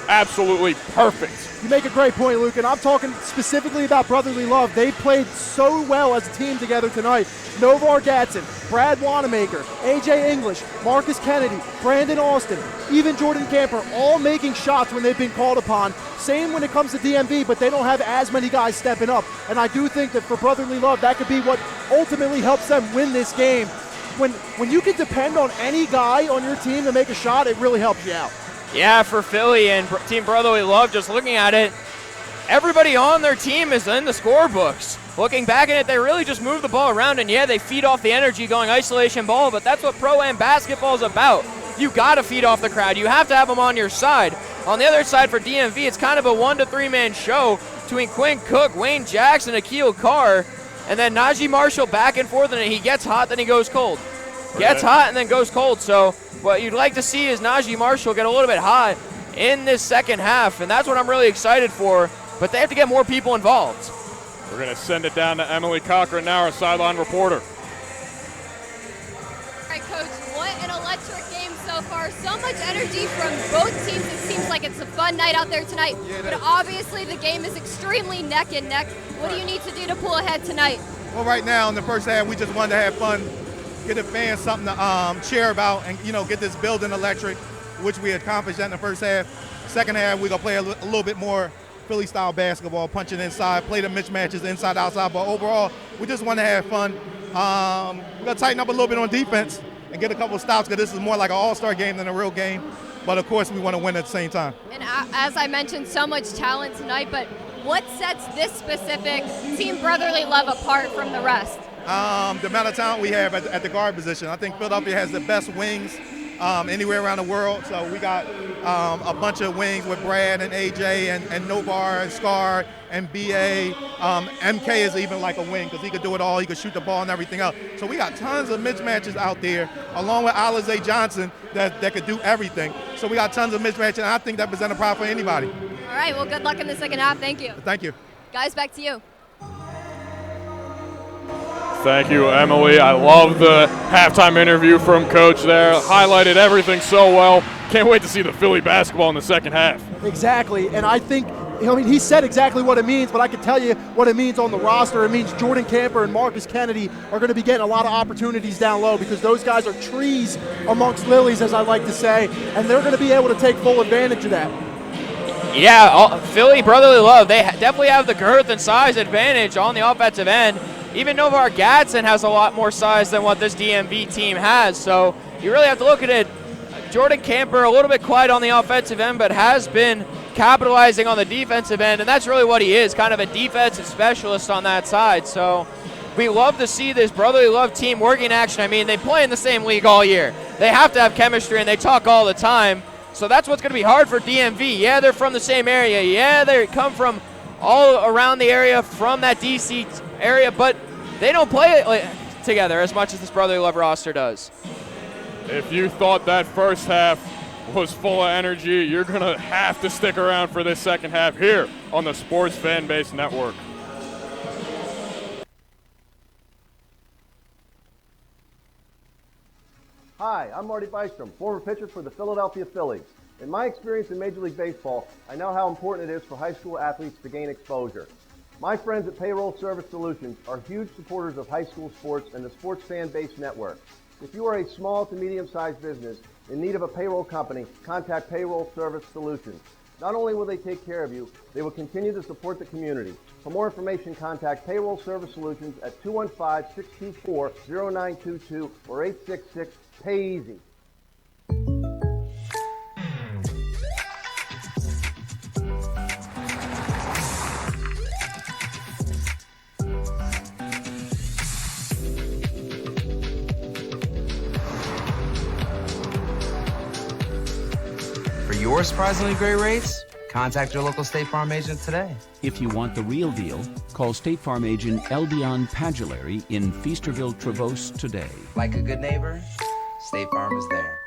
absolutely perfect. You make a great point, Luke, and I'm talking specifically about Brotherly Love. They played so well as a team together tonight. Novar Gatson, Brad Wanamaker, A.J. English, Marcus Kennedy, Brandon Austin, even Jordan Camper, all making shots when they've been called upon. Same when it comes to DMV, but they don't have as many guys stepping up. And I do think that for Brotherly Love, that could be what ultimately helps them win this game. When you can depend on any guy on your team to make a shot, it really helps you out. Yeah, for Philly and Team Brotherly Love, just looking at it, everybody on their team is in the scorebooks. Looking back at it, they really just move the ball around, and yeah, they feed off the energy going isolation ball, but that's what Pro-Am basketball is about. You got to feed off the crowd. You have to have them on your side. On the other side for DMV, it's kind of a 1 to 3 man show between Quinn Cook, Wayne Jackson, Akil Carr. And then Najee Marshall back and forth, and he gets hot, then he goes cold. Gets hot and then goes cold. So what you'd like to see is Najee Marshall get a little bit hot in this second half, and that's what I'm really excited for. But they have to get more people involved. We're going to send it down to Emily Cochran now, our sideline reporter. All right, Coach, what an electric game so far. So much energy from both teams. It seems like it's a fun night out there tonight. But obviously the game is extremely neck and neck. What do you need to do to pull ahead tonight? Well, right now in the first half, we just wanted to have fun, get the fans something to cheer about, and get this building electric, which we accomplished that in the first half. Second half, we're gonna play a little bit more Philly-style basketball, punching inside, play the mismatches inside, outside. But overall, we just want to have fun. We're gonna tighten up a little bit on defense and get a couple of stops, because this is more like an all-star game than a real game. But of course, we want to win at the same time. And as I mentioned, so much talent tonight. But what sets this specific Team Brotherly Love apart from the rest? The amount of talent we have at the guard position. I think Philadelphia has the best wings anywhere around the world. So we got a bunch of wings with Brad and AJ and Novar and Scar and BA. MK is even like a wing because he could do it all. He could shoot the ball and everything else. So we got tons of mismatches out there, along with Alize Johnson that could do everything. So we got tons of mismatches, and I think that presents a problem for anybody. All right, well, good luck in the second half. Thank you. Thank you. Guys, back to you. Thank you, Emily. I love the halftime interview from Coach there. Highlighted everything so well. Can't wait to see the Philly basketball in the second half. Exactly, and I think he said exactly what it means, but I can tell you what it means on the roster. It means Jordan Camper and Marcus Kennedy are going to be getting a lot of opportunities down low, because those guys are trees amongst lilies, as I like to say, and they're going to be able to take full advantage of that. Yeah, Philly Brotherly Love, they definitely have the girth and size advantage on the offensive end. Even Novar Gadsden has a lot more size than what this DMV team has, so you really have to look at it. Jordan Camper, a little bit quiet on the offensive end, but has been capitalizing on the defensive end, and that's really what he is, kind of a defensive specialist on that side. So we love to see this Brotherly Love team working action. I mean, they play in the same league all year. They have to have chemistry, and they talk all the time. So that's what's going to be hard for DMV. Yeah, they're from the same area. Yeah, they come from all around the area, from that DC area, but they don't play together as much as this Brotherly Love roster does. If you thought that first half was full of energy, you're going to have to stick around for this second half here on the Sports Fan Base Network. Hi, I'm Marty Bystrom, former pitcher for the Philadelphia Phillies. In my experience in Major League Baseball, I know how important it is for high school athletes to gain exposure. My friends at Payroll Service Solutions are huge supporters of high school sports and the Sports Fan Base Network. If you are a small to medium-sized business in need of a payroll company, contact Payroll Service Solutions. Not only will they take care of you, they will continue to support the community. For more information, contact Payroll Service Solutions at 215-624-0922 or 866-PAY-EASY. For your surprisingly great rates, contact your local State Farm agent today. If you want the real deal, call State Farm agent Eldion Padulary in Feasterville, Trevose today. Like a good neighbor, State Farm is there.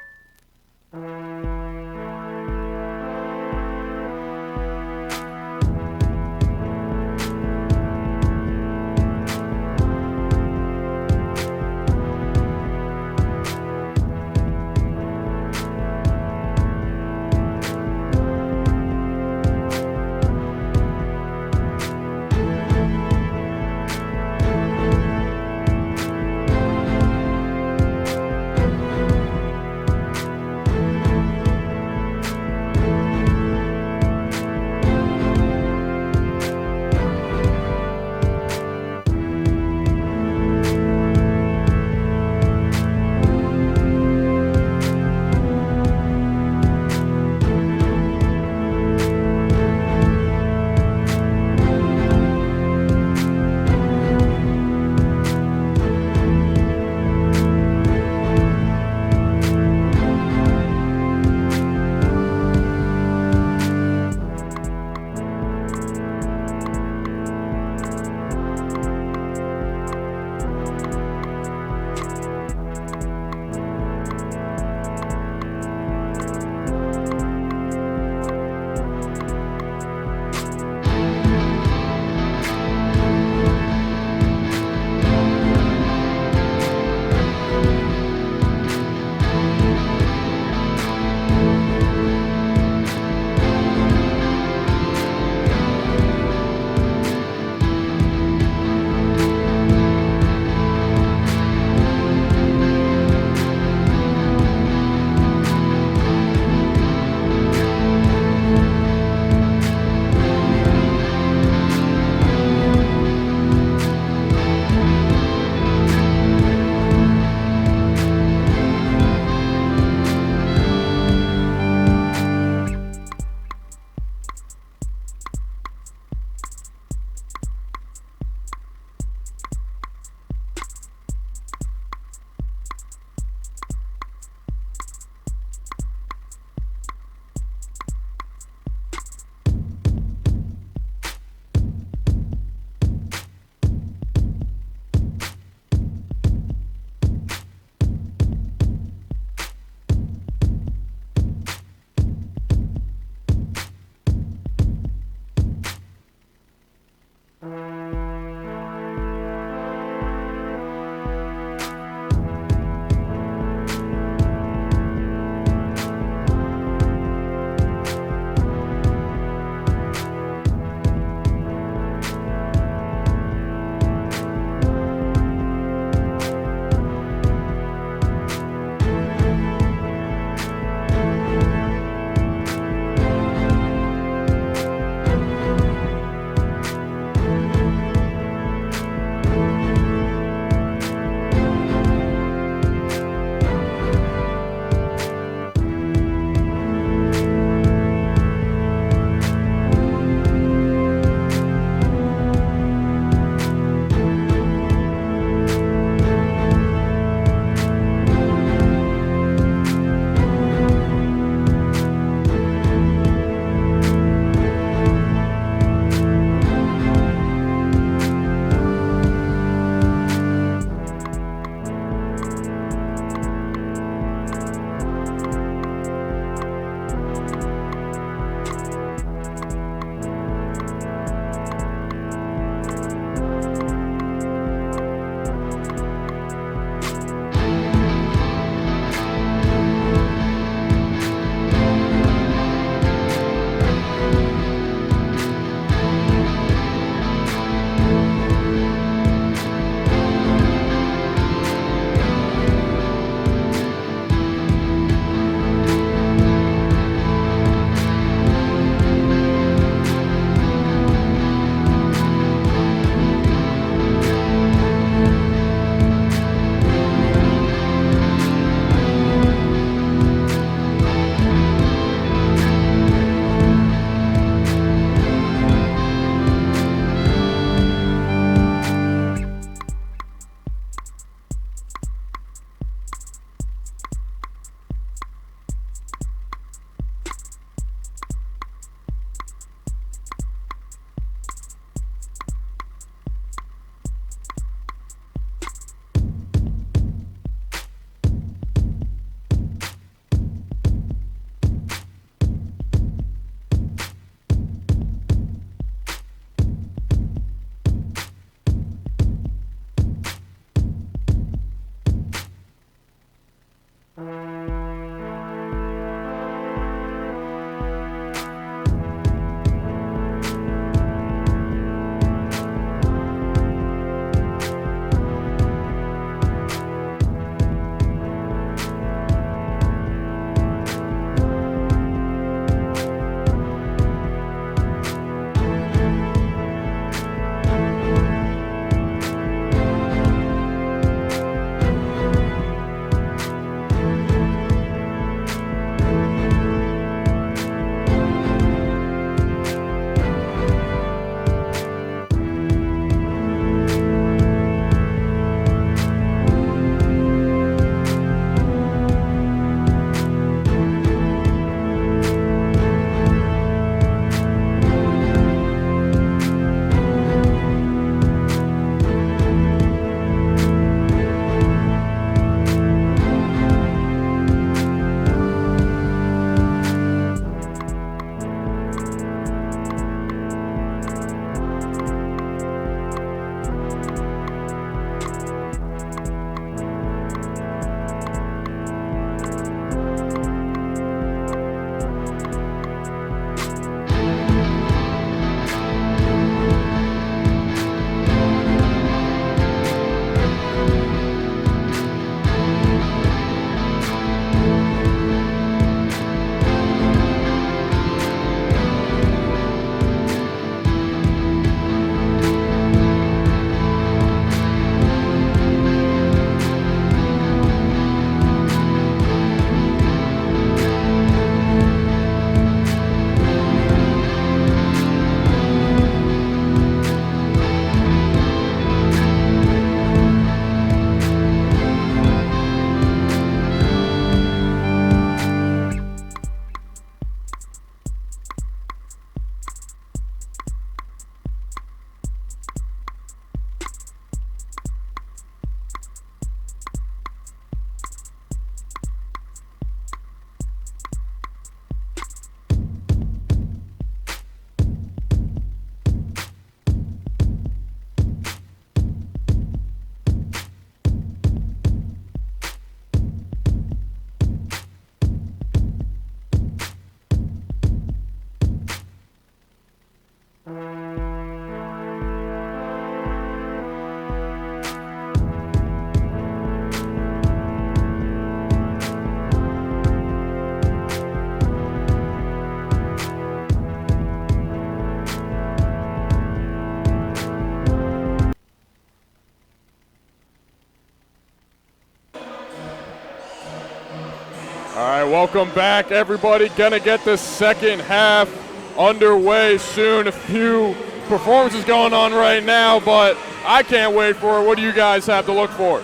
right, welcome back, everybody. Gonna get the second half underway soon. A few performances going on right now, but I can't wait for it. What do you guys have to look for?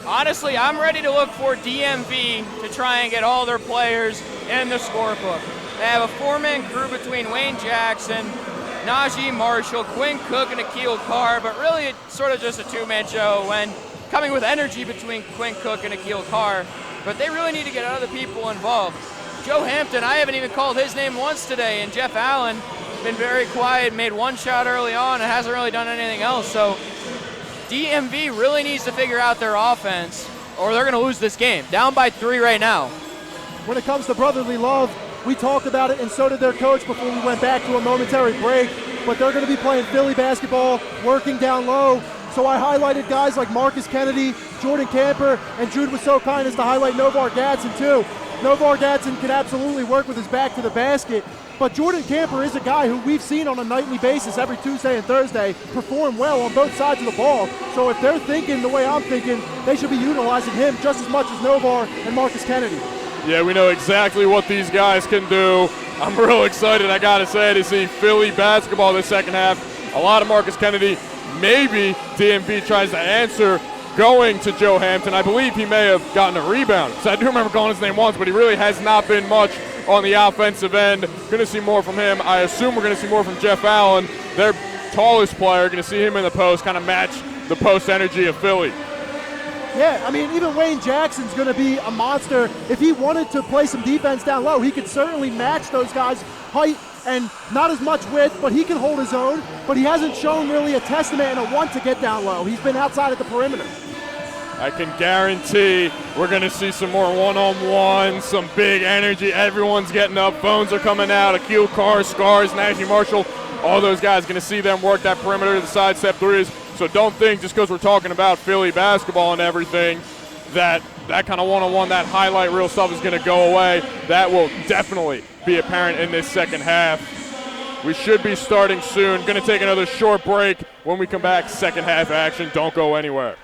Honestly, I'm ready to look for DMV to try and get all their players in the scorebook. They have a four-man crew between Wayne Jackson, Najee Marshall, Quinn Cook, and Akil Carr, but really it's sort of just a two-man show when coming with energy between Quinn Cook and Akil Carr, but they really need to get other people involved. Joe Hampton, I haven't even called his name once today, and Jeff Allen been very quiet, made one shot early on and hasn't really done anything else, so DMV really needs to figure out their offense or they're going to lose this game. Down by 3 right now. When it comes to brotherly love, we talked about it and so did their coach before we went back to a momentary break, but they're going to be playing Philly basketball, working down low. So I highlighted guys like Marcus Kennedy, Jordan Camper, and Jude was so kind as to highlight Novar Gatson too. Novar Gatson can absolutely work with his back to the basket, but Jordan Camper is a guy who we've seen on a nightly basis every Tuesday and Thursday perform well on both sides of the ball. So if they're thinking the way I'm thinking, they should be utilizing him just as much as Novar and Marcus Kennedy. Yeah, we know exactly what these guys can do. I'm real excited, I gotta say, to see Philly basketball this second half. A lot of Marcus Kennedy. Maybe DMV tries to answer going to Joe Hampton. I believe he may have gotten a rebound. So I do remember calling his name once, but he really has not been much on the offensive end. Going to see more from him. I assume we're going to see more from Jeff Allen, their tallest player. Going to see him in the post, kind of match the post energy of Philly. Yeah, I mean, even Wayne Jackson's going to be a monster. If he wanted to play some defense down low, he could certainly match those guys' height and not as much width, but he can hold his own. But he hasn't shown really a testament and a want to get down low. He's been outside at the perimeter. I can guarantee we're going to see some more one-on-one, some big energy. Everyone's getting up. Phones are coming out. Akil Carr, Scars, Najee Marshall, all those guys, going to see them work that perimeter, the sidestep threes. So don't think just because we're talking about Philly basketball and everything that kind of one-on-one, that highlight reel stuff is going to go away. That will definitely be apparent in this second half. We should be starting soon. Going to take another short break. When we come back, second half action. Don't go anywhere.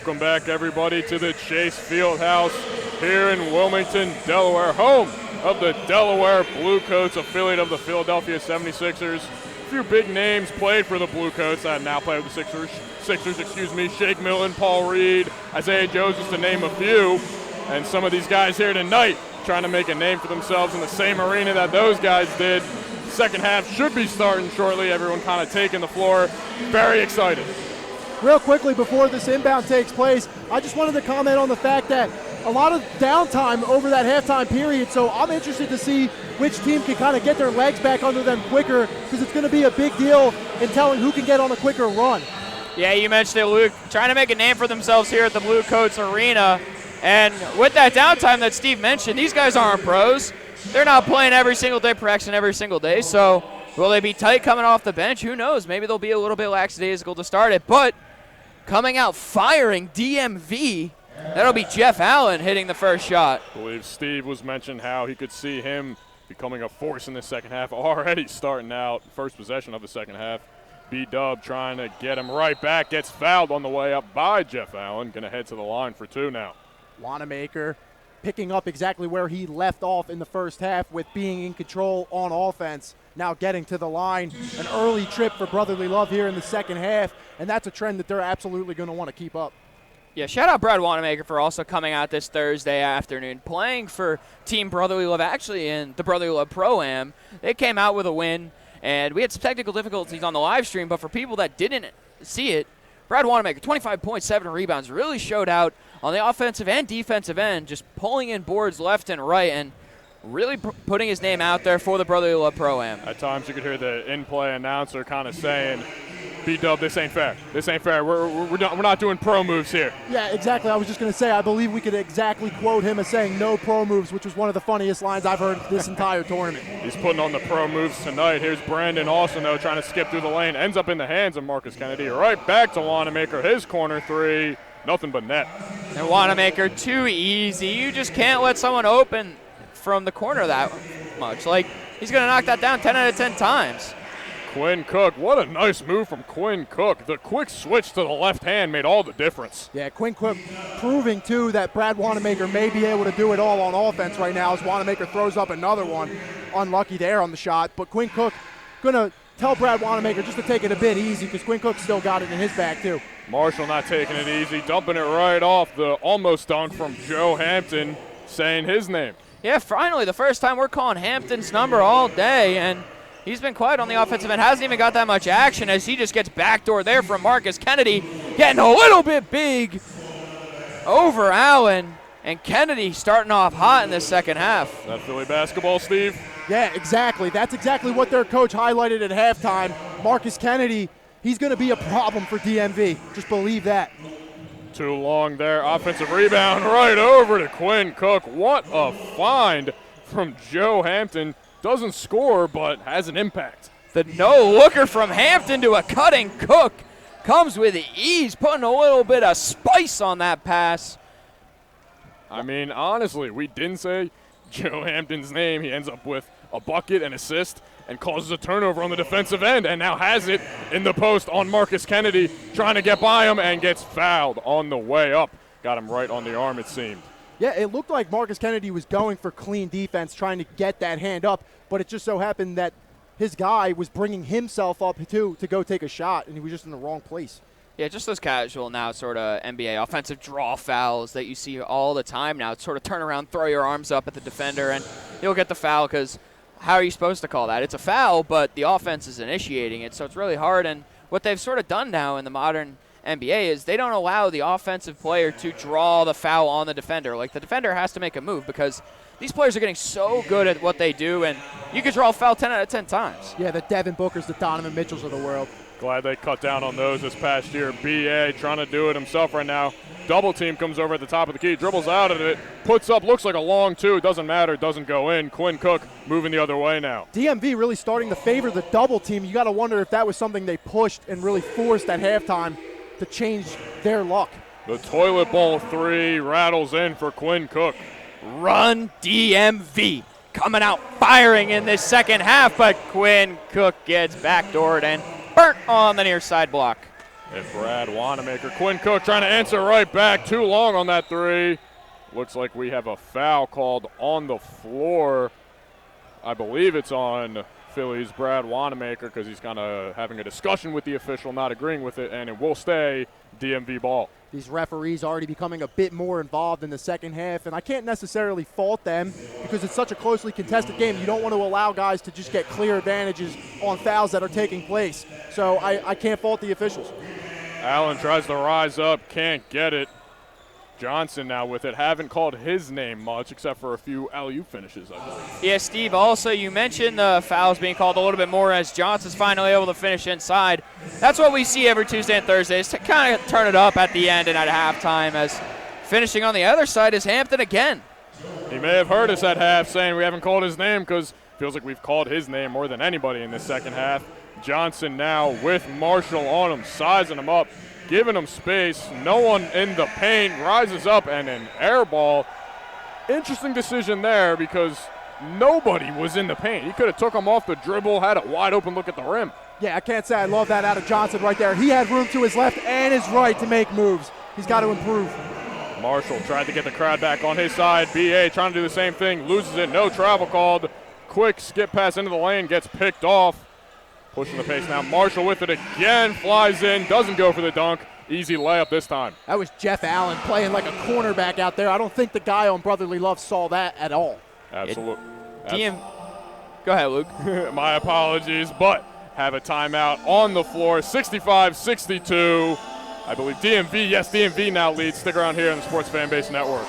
Welcome back, everybody, to the Chase Fieldhouse here in Wilmington, Delaware, home of the Delaware Bluecoats, affiliate of the Philadelphia 76ers. A few big names played for the Bluecoats that now play with the Sixers, Shake Milton, Paul Reed, Isaiah Joe, just to name a few. And some of these guys here tonight trying to make a name for themselves in the same arena that those guys did. Second half should be starting shortly. Everyone kind of taking the floor. Very excited. Real quickly before this inbound takes place, I just wanted to comment on the fact that a lot of downtime over that halftime period, so I'm interested to see which team can kind of get their legs back under them quicker, because it's going to be a big deal in telling who can get on a quicker run. Yeah, you mentioned it, Luke. Trying to make a name for themselves here at the Bluecoats Arena. And with that downtime that Steve mentioned, these guys aren't pros. They're not playing every single day, practicing every single day. So will they be tight coming off the bench? Who knows? Maybe they'll be a little bit lackadaisical to start it. But coming out firing DMV, that'll be Jeff Allen hitting the first shot. I believe Steve was mentioning how he could see him becoming a force in the second half, already starting out first possession of the second half. B-Dub trying to get him right back, gets fouled on the way up by Jeff Allen. Going to head to the line for two now. Wanamaker picking up exactly where he left off in the first half with being in control on offense. Now getting to the line, an early trip for Brotherly Love here in the second half, and that's a trend that they're absolutely going to want to keep up. Yeah, shout out Brad Wanamaker for also coming out this Thursday afternoon, playing for Team Brotherly Love, actually in the Brotherly Love Pro-Am. They came out with a win, and we had some technical difficulties on the live stream, but for people that didn't see it, Brad Wanamaker, 25.7 rebounds, really showed out on the offensive and defensive end, just pulling in boards left and right and really putting his name out there for the Brotherly Love Pro-Am. At times you could hear the in-play announcer kind of saying, B-Dub, this ain't fair. This ain't fair. We're not doing pro moves here. Yeah, exactly. I was just going to say, I believe we could exactly quote him as saying no pro moves, which was one of the funniest lines I've heard this entire tournament. He's putting on the pro moves tonight. Here's Brandon Austin, though, trying to skip through the lane. Ends up in the hands of Marcus Kennedy. Right back to Wanamaker. His corner three. Nothing but net. And Wanamaker, too easy. You just can't let someone open from the corner that much. Like, he's going to knock that down 10 out of 10 times. Quinn Cook, what a nice move from Quinn Cook. The quick switch to the left hand made all the difference. Yeah, Quinn Cook proving, too, that Brad Wanamaker may be able to do it all on offense right now as Wanamaker throws up another one. Unlucky there on the shot, but Quinn Cook going to tell Brad Wanamaker just to take it a bit easy because Quinn Cook still got it in his bag, too. Marshall not taking it easy, dumping it right off the almost dunk from Joe Hampton, saying his name. Yeah, finally, the first time we're calling Hampton's number all day, and he's been quiet on the offensive end. Hasn't even got that much action as he just gets backdoor there from Marcus Kennedy. Getting a little bit big over Allen. And Kennedy starting off hot in this second half. That Philly basketball, Steve? Yeah, exactly. That's exactly what their coach highlighted at halftime. Marcus Kennedy, he's going to be a problem for DMV. Just believe that. Too long there. Offensive rebound right over to Quinn Cook. What a find from Joe Hampton. Doesn't score, but has an impact. The no-looker from Hampton to a cutting Cook comes with ease, putting a little bit of spice on that pass. I mean, honestly, we didn't say Joe Hampton's name. He ends up with a bucket, an assist, and causes a turnover on the defensive end, and now has it in the post on Marcus Kennedy, trying to get by him, and gets fouled on the way up. Got him right on the arm, it seemed. Yeah, it looked like Marcus Kennedy was going for clean defense, trying to get that hand up, but it just so happened that his guy was bringing himself up, too, to go take a shot, and he was just in the wrong place. Yeah, just those casual now sort of NBA offensive draw fouls that you see all the time now. It's sort of turn around, throw your arms up at the defender, and you'll get the foul because how are you supposed to call that? It's a foul, but the offense is initiating it, so it's really hard. And what they've sort of done now in the modern NBA is they don't allow the offensive player to draw the foul on the defender. Like, the defender has to make a move because these players are getting so good at what they do, and you can draw a foul 10 out of 10 times. Yeah, the Devin Bookers, the Donovan Mitchells of the world. Glad they cut down on those this past year. B.A. trying to do it himself right now. Double team comes over at the top of the key, dribbles out of it, puts up, looks like a long two. Doesn't matter, doesn't go in. Quinn Cook moving the other way now. DMV really starting to favor the double team. You got to wonder if that was something they pushed and really forced at halftime to change their luck. The toilet bowl three rattles in for Quinn Cook. Run DMV. Coming out firing in this second half, but Quinn Cook gets backdoored and burnt on the near side block. And Brad Wanamaker. Quinn Cook trying to answer right back. Too long on that three. Looks like we have a foul called on the floor. I believe it's on Phillies' Brad Wanamaker because he's kind of having a discussion with the official, not agreeing with it, and it will stay DMV ball. These referees already becoming a bit more involved in the second half, and I can't necessarily fault them because it's such a closely contested game. You don't want to allow guys to just get clear advantages on fouls that are taking place. So I can't fault the officials. Allen tries to rise up, can't get it. Johnson now with it. Haven't called his name much except for a few alley-oop finishes, I believe. Yeah, Steve, also you mentioned the fouls being called a little bit more as Johnson's finally able to finish inside. That's what we see every Tuesday and Thursdays to kind of turn it up at the end and at halftime, as finishing on the other side is Hampton again. He may have heard us at half saying we haven't called his name because it feels like we've called his name more than anybody in this second half. Johnson now with Marshall on him, sizing him up, giving him space. No one in the paint, rises up, and an air ball. Interesting decision there because nobody was in the paint. He could have took him off the dribble, had a wide open look at the rim. Yeah, I can't say I love that out of Johnson right there. He had room to his left and his right to make moves. He's got to improve. Marshall tried to get the crowd back on his side. BA trying to do the same thing, loses it, no travel called. Quick skip pass into the lane, gets picked off. Pushing the pace now. Marshall with it again, flies in, doesn't go for the dunk. Easy layup this time. That was Jeff Allen playing like a cornerback out there. I don't think the guy on Brotherly Love saw that at all. Absolutely. Go ahead, Luke. My apologies, but have a timeout on the floor. 65-62. I believe DMV, yes, DMV now leads. Stick around here on the Sports Fan Base Network.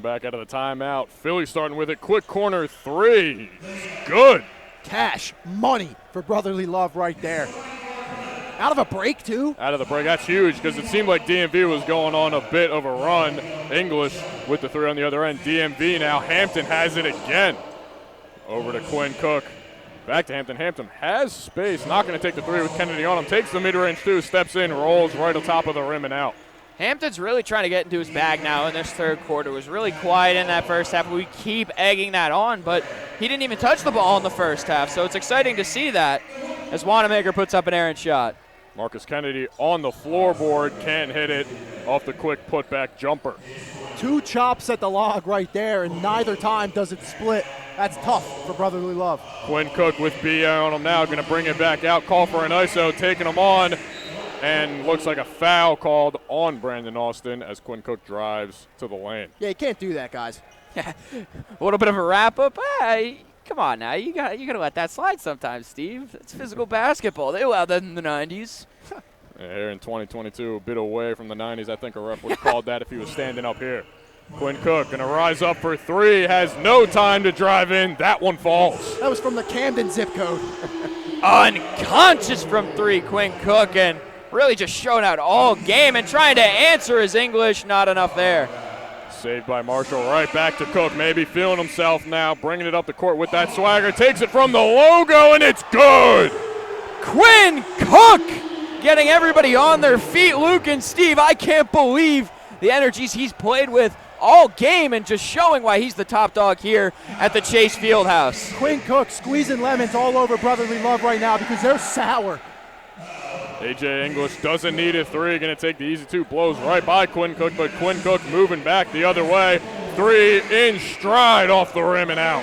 Back out of the timeout. Philly starting with it. Quick corner three. Good. Cash, money for Brotherly Love right there. Out of a break, too. Out of the break. That's huge because it seemed like DMV was going on a bit of a run. English with the three on the other end. DMV now. Hampton has it again. Over to Quinn Cook. Back to Hampton. Hampton has space. Not going to take the three with Kennedy on him. Takes the mid-range two. Steps in. Rolls right on top of the rim and out. Hampton's really trying to get into his bag now in this third quarter. It was really quiet in that first half. We keep egging that on, but he didn't even touch the ball in the first half, so it's exciting to see that as Wanamaker puts up an errant shot. Marcus Kennedy on the floorboard, can't hit it off the quick putback jumper. Two chops at the log right there, and neither time does it split. That's tough for Brotherly Love. Quinn Cook with BA on him now, going to bring it back out, call for an ISO, taking him on. And looks like a foul called on Brandon Austin as Quinn Cook drives to the lane. Yeah, you can't do that, guys. A little bit of a wrap-up. Hey, come on now. You got to let that slide sometimes, Steve. It's physical basketball. They allowed that in the 90s. Here in 2022, a bit away from the 90s. I think a ref would have called that if he was standing up here. Quinn Cook going to rise up for three. Has no time to drive in. That one falls. That was from the Camden zip code. Unconscious from three, Quinn Cook, and really just showing out all game and trying to answer his English. Not enough there. Saved by Marshall. Right back to Cook. Maybe feeling himself now. Bringing it up the court with that swagger. Takes it from the logo, and it's good. Quinn Cook getting everybody on their feet. Luke and Steve, I can't believe the energies he's played with all game and just showing why he's the top dog here at the Chase Fieldhouse. Quinn Cook squeezing lemons all over Brotherly Love right now because they're sour. AJ English doesn't need a three. Going to take the easy two. Blows right by Quinn Cook, but Quinn Cook moving back the other way. Three in stride off the rim and out.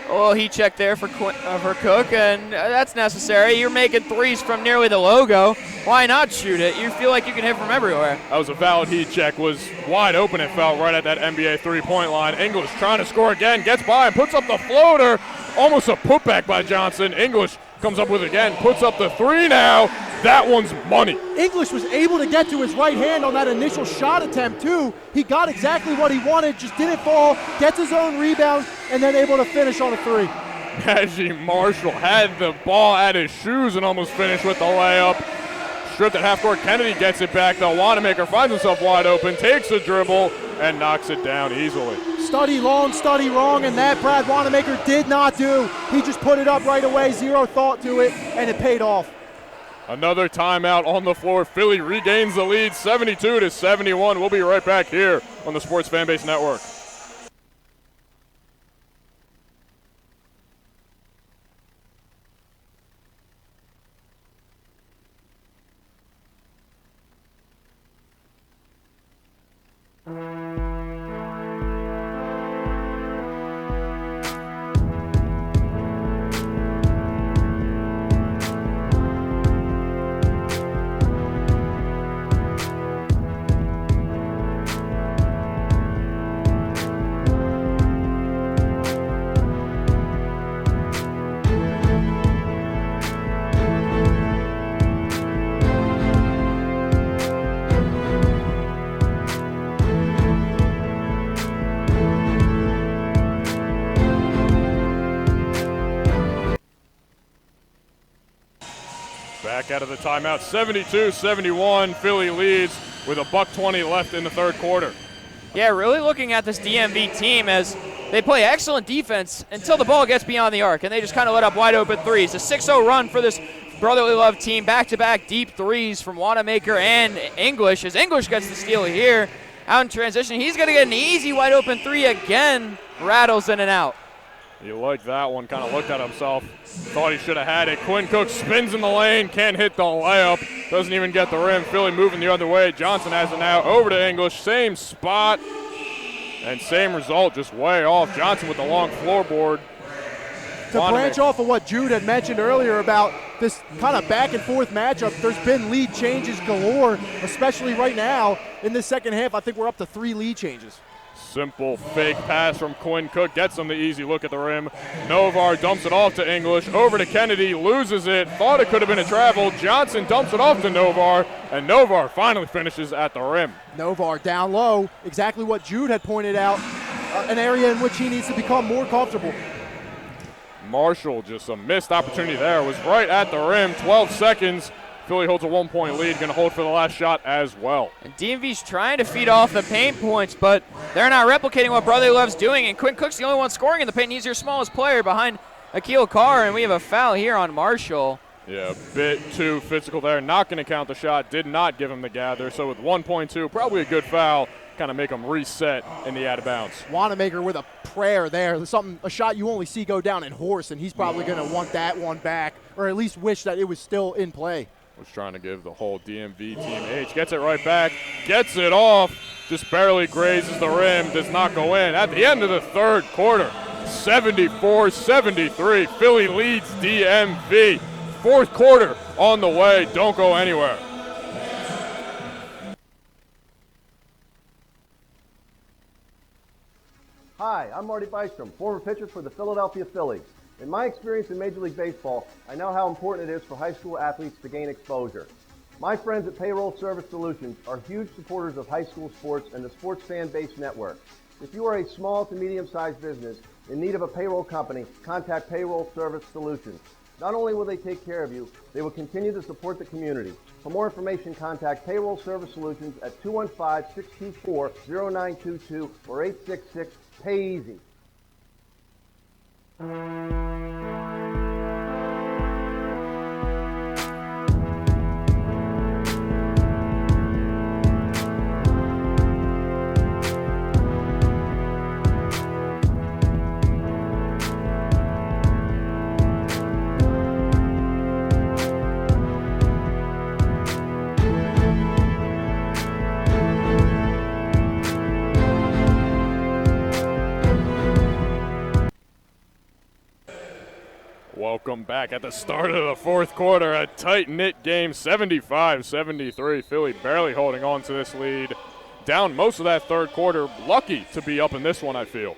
Oh, heat check there for Cook, and that's necessary. You're making threes from nearly the logo. Why not shoot it? You feel like you can hit from everywhere. That was a valid heat check. Was wide open, it felt, right at that NBA three-point line. English trying to score again, gets by and puts up the floater. Almost a putback by Johnson. English comes up with it again, puts up the three now. That one's money. English was able to get to his right hand on that initial shot attempt, too. He got exactly what he wanted, just didn't fall, gets his own rebound, and then able to finish on a three. Najee Marshall had the ball at his shoes and almost finished with the layup. Stripped at half court. Kennedy gets it back, though. Wanamaker finds himself wide open, takes a dribble, and knocks it down easily. Study long, study wrong, and that Brad Wanamaker did not do. He just put it up right away, zero thought to it, and it paid off. Another timeout on the floor. Philly regains the lead, 72-71. We'll be right back here on the Sports Fanbase Network. Back out of the timeout, 72-71. Philly leads with $1:20 left in the third quarter. Yeah, really looking at this DMV team as they play excellent defense until the ball gets beyond the arc, and they just kind of let up wide open threes. A 6-0 run for this brotherly love team. Back-to-back deep threes from Wanamaker and English, as English gets the steal here. Out in transition, he's going to get an easy wide open three again. Rattles in and out. He liked that one, kind of looked at himself, thought he should have had it. Quinn Cook spins in the lane, can't hit the layup, doesn't even get the rim. Philly moving the other way. Johnson has it now, over to English, same spot and same result, just way off. Johnson with the long floorboard. To branch off of what Jude had mentioned earlier about this kind of back and forth matchup, there's been lead changes galore, especially right now in this second half. I think we're up to 3 lead changes. Simple fake pass from Quinn Cook, gets him the easy look at the rim. Novar dumps it off to English, over to Kennedy, loses it, thought it could have been a travel. Johnson dumps it off to Novar, and Novar finally finishes at the rim. Novar down low, exactly what Jude had pointed out, an area in which he needs to become more comfortable. Marshall, just a missed opportunity there, was right at the rim, 12 seconds. Philly holds a 1-point lead, going to hold for the last shot as well. And DMV's trying to feed off the paint points, but they're not replicating what Brotherly Love's doing, and Quinn Cook's the only one scoring in the paint. He's your smallest player behind Akil Carr, and we have a foul here on Marshall. Yeah, a bit too physical there. Not going to count the shot, did not give him the gather. So with 1.2, probably a good foul, kind of make him reset in the out of bounds. Wanamaker with a prayer there. A shot you only see go down in horse, and he's probably going to want that one back, or at least wish that it was still in play. Was trying to give the whole DMV team H. Gets it right back, gets it off, just barely grazes the rim, does not go in. At the end of the third quarter, 74-73, Philly leads DMV. Fourth quarter on the way, don't go anywhere. Hi, I'm Marty Bystrom, former pitcher for the Philadelphia Phillies. In my experience in Major League Baseball, I know how important it is for high school athletes to gain exposure. My friends at Payroll Service Solutions are huge supporters of high school sports and the Sports Fan Base Network. If you are a small to medium-sized business in need of a payroll company, contact Payroll Service Solutions. Not only will they take care of you, they will continue to support the community. For more information, contact Payroll Service Solutions at 215-624-0922 or 866-PAY-EASY. Welcome back at the start of the fourth quarter. A tight-knit game, 75-73. Philly barely holding on to this lead. Down most of that third quarter. Lucky to be up in this one, I feel.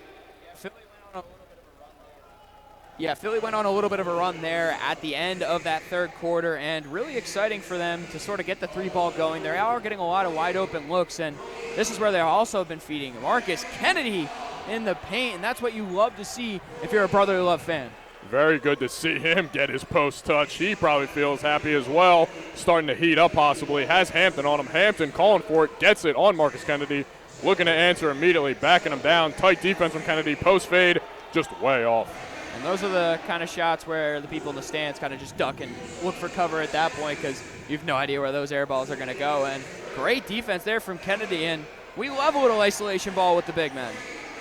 Philly went on a little bit of a run there at the end of that third quarter, and really exciting for them to sort of get the three ball going. They are getting a lot of wide open looks, and this is where they also have been feeding Marcus Kennedy in the paint, and that's what you love to see if you're a Brotherly Love fan. Very good to see him get his post touch. He probably feels happy as well. Starting to heat up possibly. Has Hampton on him. Hampton calling for it. Gets it on Marcus Kennedy. Looking to answer immediately. Backing him down. Tight defense from Kennedy. Post fade. Just way off. And those are the kind of shots where the people in the stands kind of just duck and look for cover at that point because you have no idea where those air balls are going to go. And great defense there from Kennedy. And we love a little isolation ball with the big men.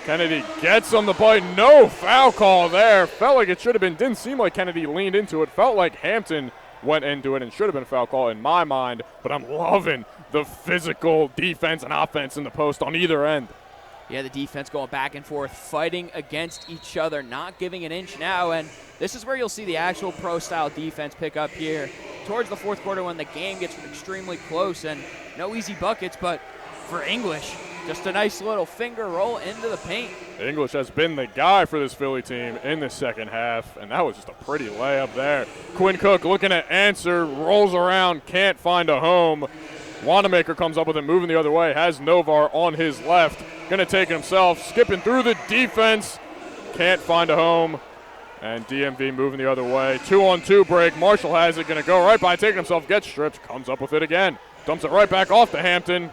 Kennedy gets on the play. No foul call there. Felt like it should have been. Didn't seem like Kennedy leaned into it. Felt like Hampton went into it and should have been a foul call in my mind. But I'm loving the physical defense and offense in the post on either end. Yeah, the defense going back and forth, fighting against each other, not giving an inch now. And this is where you'll see the actual pro-style defense pick up here towards the fourth quarter when the game gets extremely close and no easy buckets. But for English, just a nice little finger roll into the paint. English has been the guy for this Philly team in the second half, and that was just a pretty layup there. Quinn Cook looking to answer, rolls around, can't find a home. Wanamaker comes up with it, moving the other way, has Novar on his left. Going to take it himself, skipping through the defense. Can't find a home. And DMV moving the other way. 2-on-2 break. Marshall has it. Going to go right by, taking himself, gets stripped, comes up with it again. Dumps it right back off to Hampton.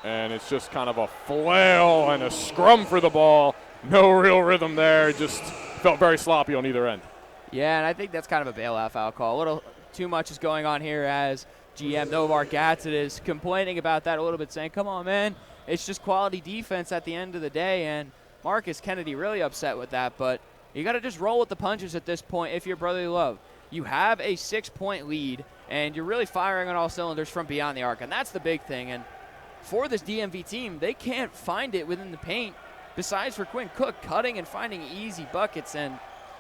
And it's just kind of a flail and a scrum for the ball. No real rhythm there. Just felt very sloppy on either end. Yeah, and I think that's kind of a bailout foul call. A little too much is going on here as GM Novar Gatzett is complaining about that a little bit, saying, come on, man. It's just quality defense at the end of the day, and Marcus Kennedy really upset with that. But you got to just roll with the punches at this point if you're Brotherly Love. You have a 6-point lead, and you're really firing on all cylinders from beyond the arc, and that's the big thing. And for this DMV team, they can't find it within the paint, besides for Quinn Cook cutting and finding easy buckets, and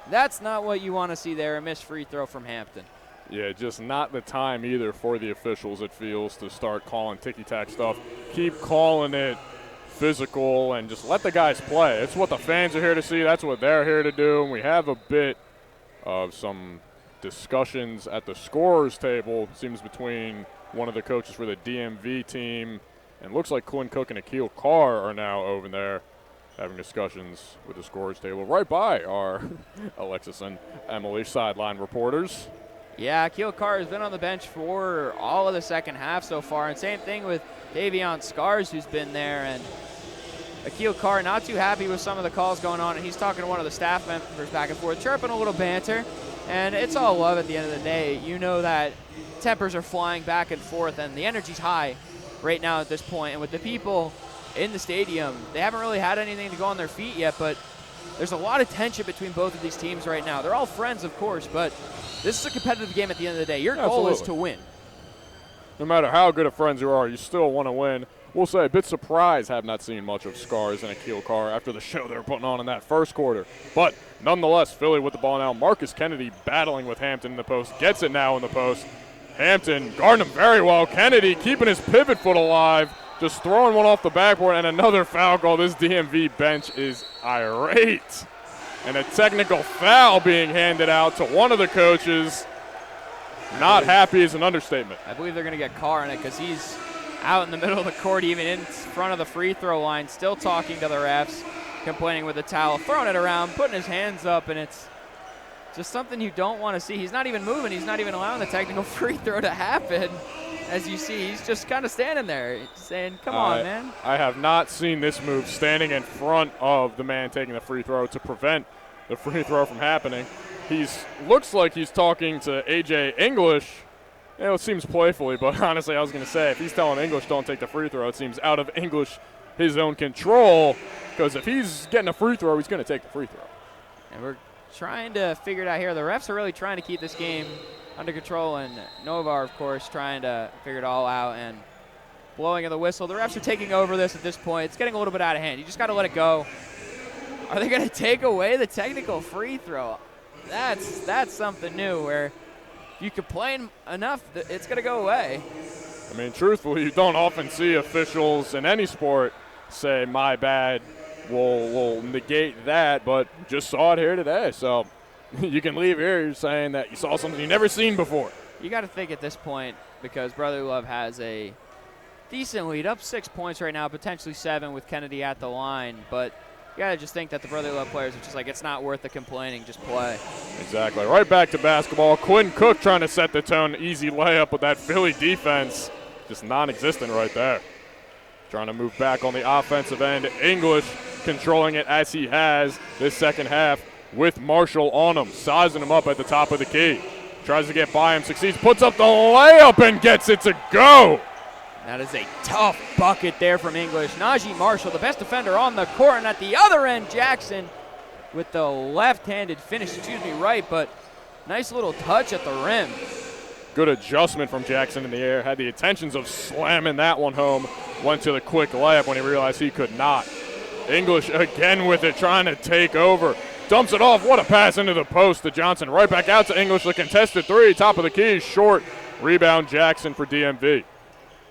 that's not what you want to see there, a missed free throw from Hampton. Yeah, just not the time either for the officials, it feels, to start calling ticky-tack stuff. Keep calling it physical and just let the guys play. It's what the fans are here to see. That's what they're here to do. And we have a bit of some discussions at the scorers table, it seems, between one of the coaches for the DMV team, and looks like Quinn Cook and Akil Carr are now over there having discussions with the scorers table right by our Alexis and Emily sideline reporters. Yeah, Akil Carr has been on the bench for all of the second half so far, and same thing with Davion Scars, who's been there. And Akil Carr not too happy with some of the calls going on, and he's talking to one of the staff members back and forth, chirping a little banter. And it's all love at the end of the day. You know that tempers are flying back and forth, and the energy's high right now at this point. And with the people in the stadium, they haven't really had anything to go on their feet yet, but there's a lot of tension between both of these teams right now. They're all friends, of course, but this is a competitive game at the end of the day. Your goal is to win. No matter how good of friends you are, you still want to win. We'll say a bit surprised have not seen much of Scars and Akil Carr after the show they were putting on in that first quarter. But nonetheless, Philly with the ball now. Marcus Kennedy battling with Hampton in the post. Gets it now in the post. Hampton guarding him very well. Kennedy keeping his pivot foot alive. Just throwing one off the backboard, and another foul call. This DMV bench is irate. And a technical foul being handed out to one of the coaches. Not happy is an understatement. I believe they're going to get Carr in it because he's out in the middle of the court, even in front of the free throw line, still talking to the refs, complaining with the towel, throwing it around, putting his hands up, and it's just something you don't want to see. He's not even moving. He's not even allowing the technical free throw to happen. As you see, he's just kind of standing there saying, come on, man. I have not seen this move, standing in front of the man taking the free throw to prevent the free throw from happening. Looks like he's talking to A.J. English. You know, it seems playfully, but honestly, I was going to say, if he's telling English don't take the free throw, it seems out of English his own control, because if he's getting a free throw, he's going to take the free throw. And we're trying to figure it out here. The refs are really trying to keep this game under control, and Novar, of course, trying to figure it all out and blowing of the whistle. The refs are taking over this at this point. It's getting a little bit out of hand. You just got to let it go. Are they going to take away the technical free throw? That's something new where if you complain enough, it's going to go away. I mean, truthfully, you don't often see officials in any sport say, my bad, we'll negate that, but just saw it here today. So you can leave here saying that you saw something you've never seen before. You got to think at this point, because Brotherly Love has a decent lead, up 6 points right now, potentially 7 with Kennedy at the line, but you got to just think that the Brotherly Love players are just like, it's not worth the complaining, just play. Exactly. Right back to basketball. Quinn Cook trying to set the tone. Easy layup with that Philly defense. Just non-existent right there. Trying to move back on the offensive end. English controlling it as he has this second half with Marshall on him, sizing him up at the top of the key. Tries to get by him, succeeds, puts up the layup and gets it to go. That is a tough bucket there from English. Najee Marshall, the best defender on the court, and at the other end, Jackson with the left-handed finish, right, but nice little touch at the rim. Good adjustment from Jackson in the air. Had the intentions of slamming that one home. Went to the quick layup when he realized he could not. English again with it, trying to take over. Dumps it off. What a pass into the post to Johnson. Right back out to English. The contested three. Top of the key. Short. Rebound Jackson for DMV.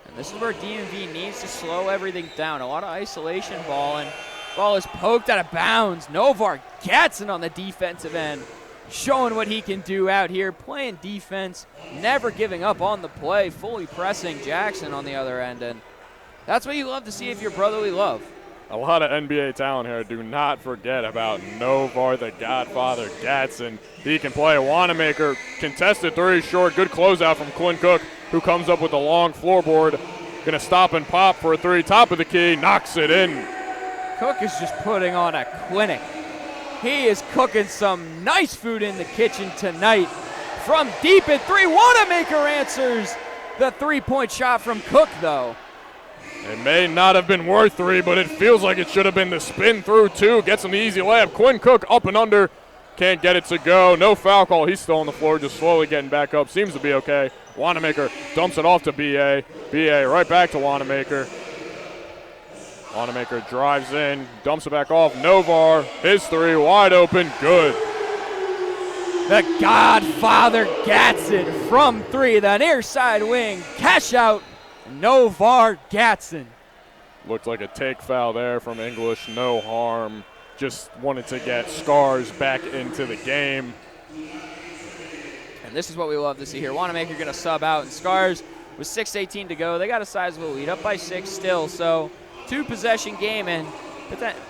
And this is where DMV needs to slow everything down. A lot of isolation ball, and ball is poked out of bounds. Novar Gatson on the defensive end, showing what he can do out here, playing defense, never giving up on the play, fully pressing Jackson on the other end. And that's what you love to see if you're Brotherly Love. A lot of NBA talent here. Do not forget about Novar, the Godfather, Gatson. He can play. Wanamaker, contested three, short. Good closeout from Quinn Cook, who comes up with the long floorboard. Going to stop and pop for a three. Top of the key, knocks it in. Cook is just putting on a clinic. He is cooking some nice food in the kitchen tonight. From deep at three, Wanamaker answers the three-point shot from Cook, though. It may not have been worth three, but it feels like it should have been the spin through two. Gets him the easy layup. Quinn Cook up and under. Can't get it to go. No foul call. He's still on the floor, just slowly getting back up. Seems to be okay. Wanamaker dumps it off to B.A. B.A. right back to Wanamaker. Wanamaker drives in, dumps it back off. Novar, his three, wide open, good. The Godfather Gatson from three, the near side wing, cash out, Novar Gatson. Looked like a take foul there from English, no harm. Just wanted to get Scars back into the game. And this is what we love to see here. Wanamaker going to sub out, and Scars with 6:18 to go. They got a sizable lead, up by 6 still, so 2-possession game, and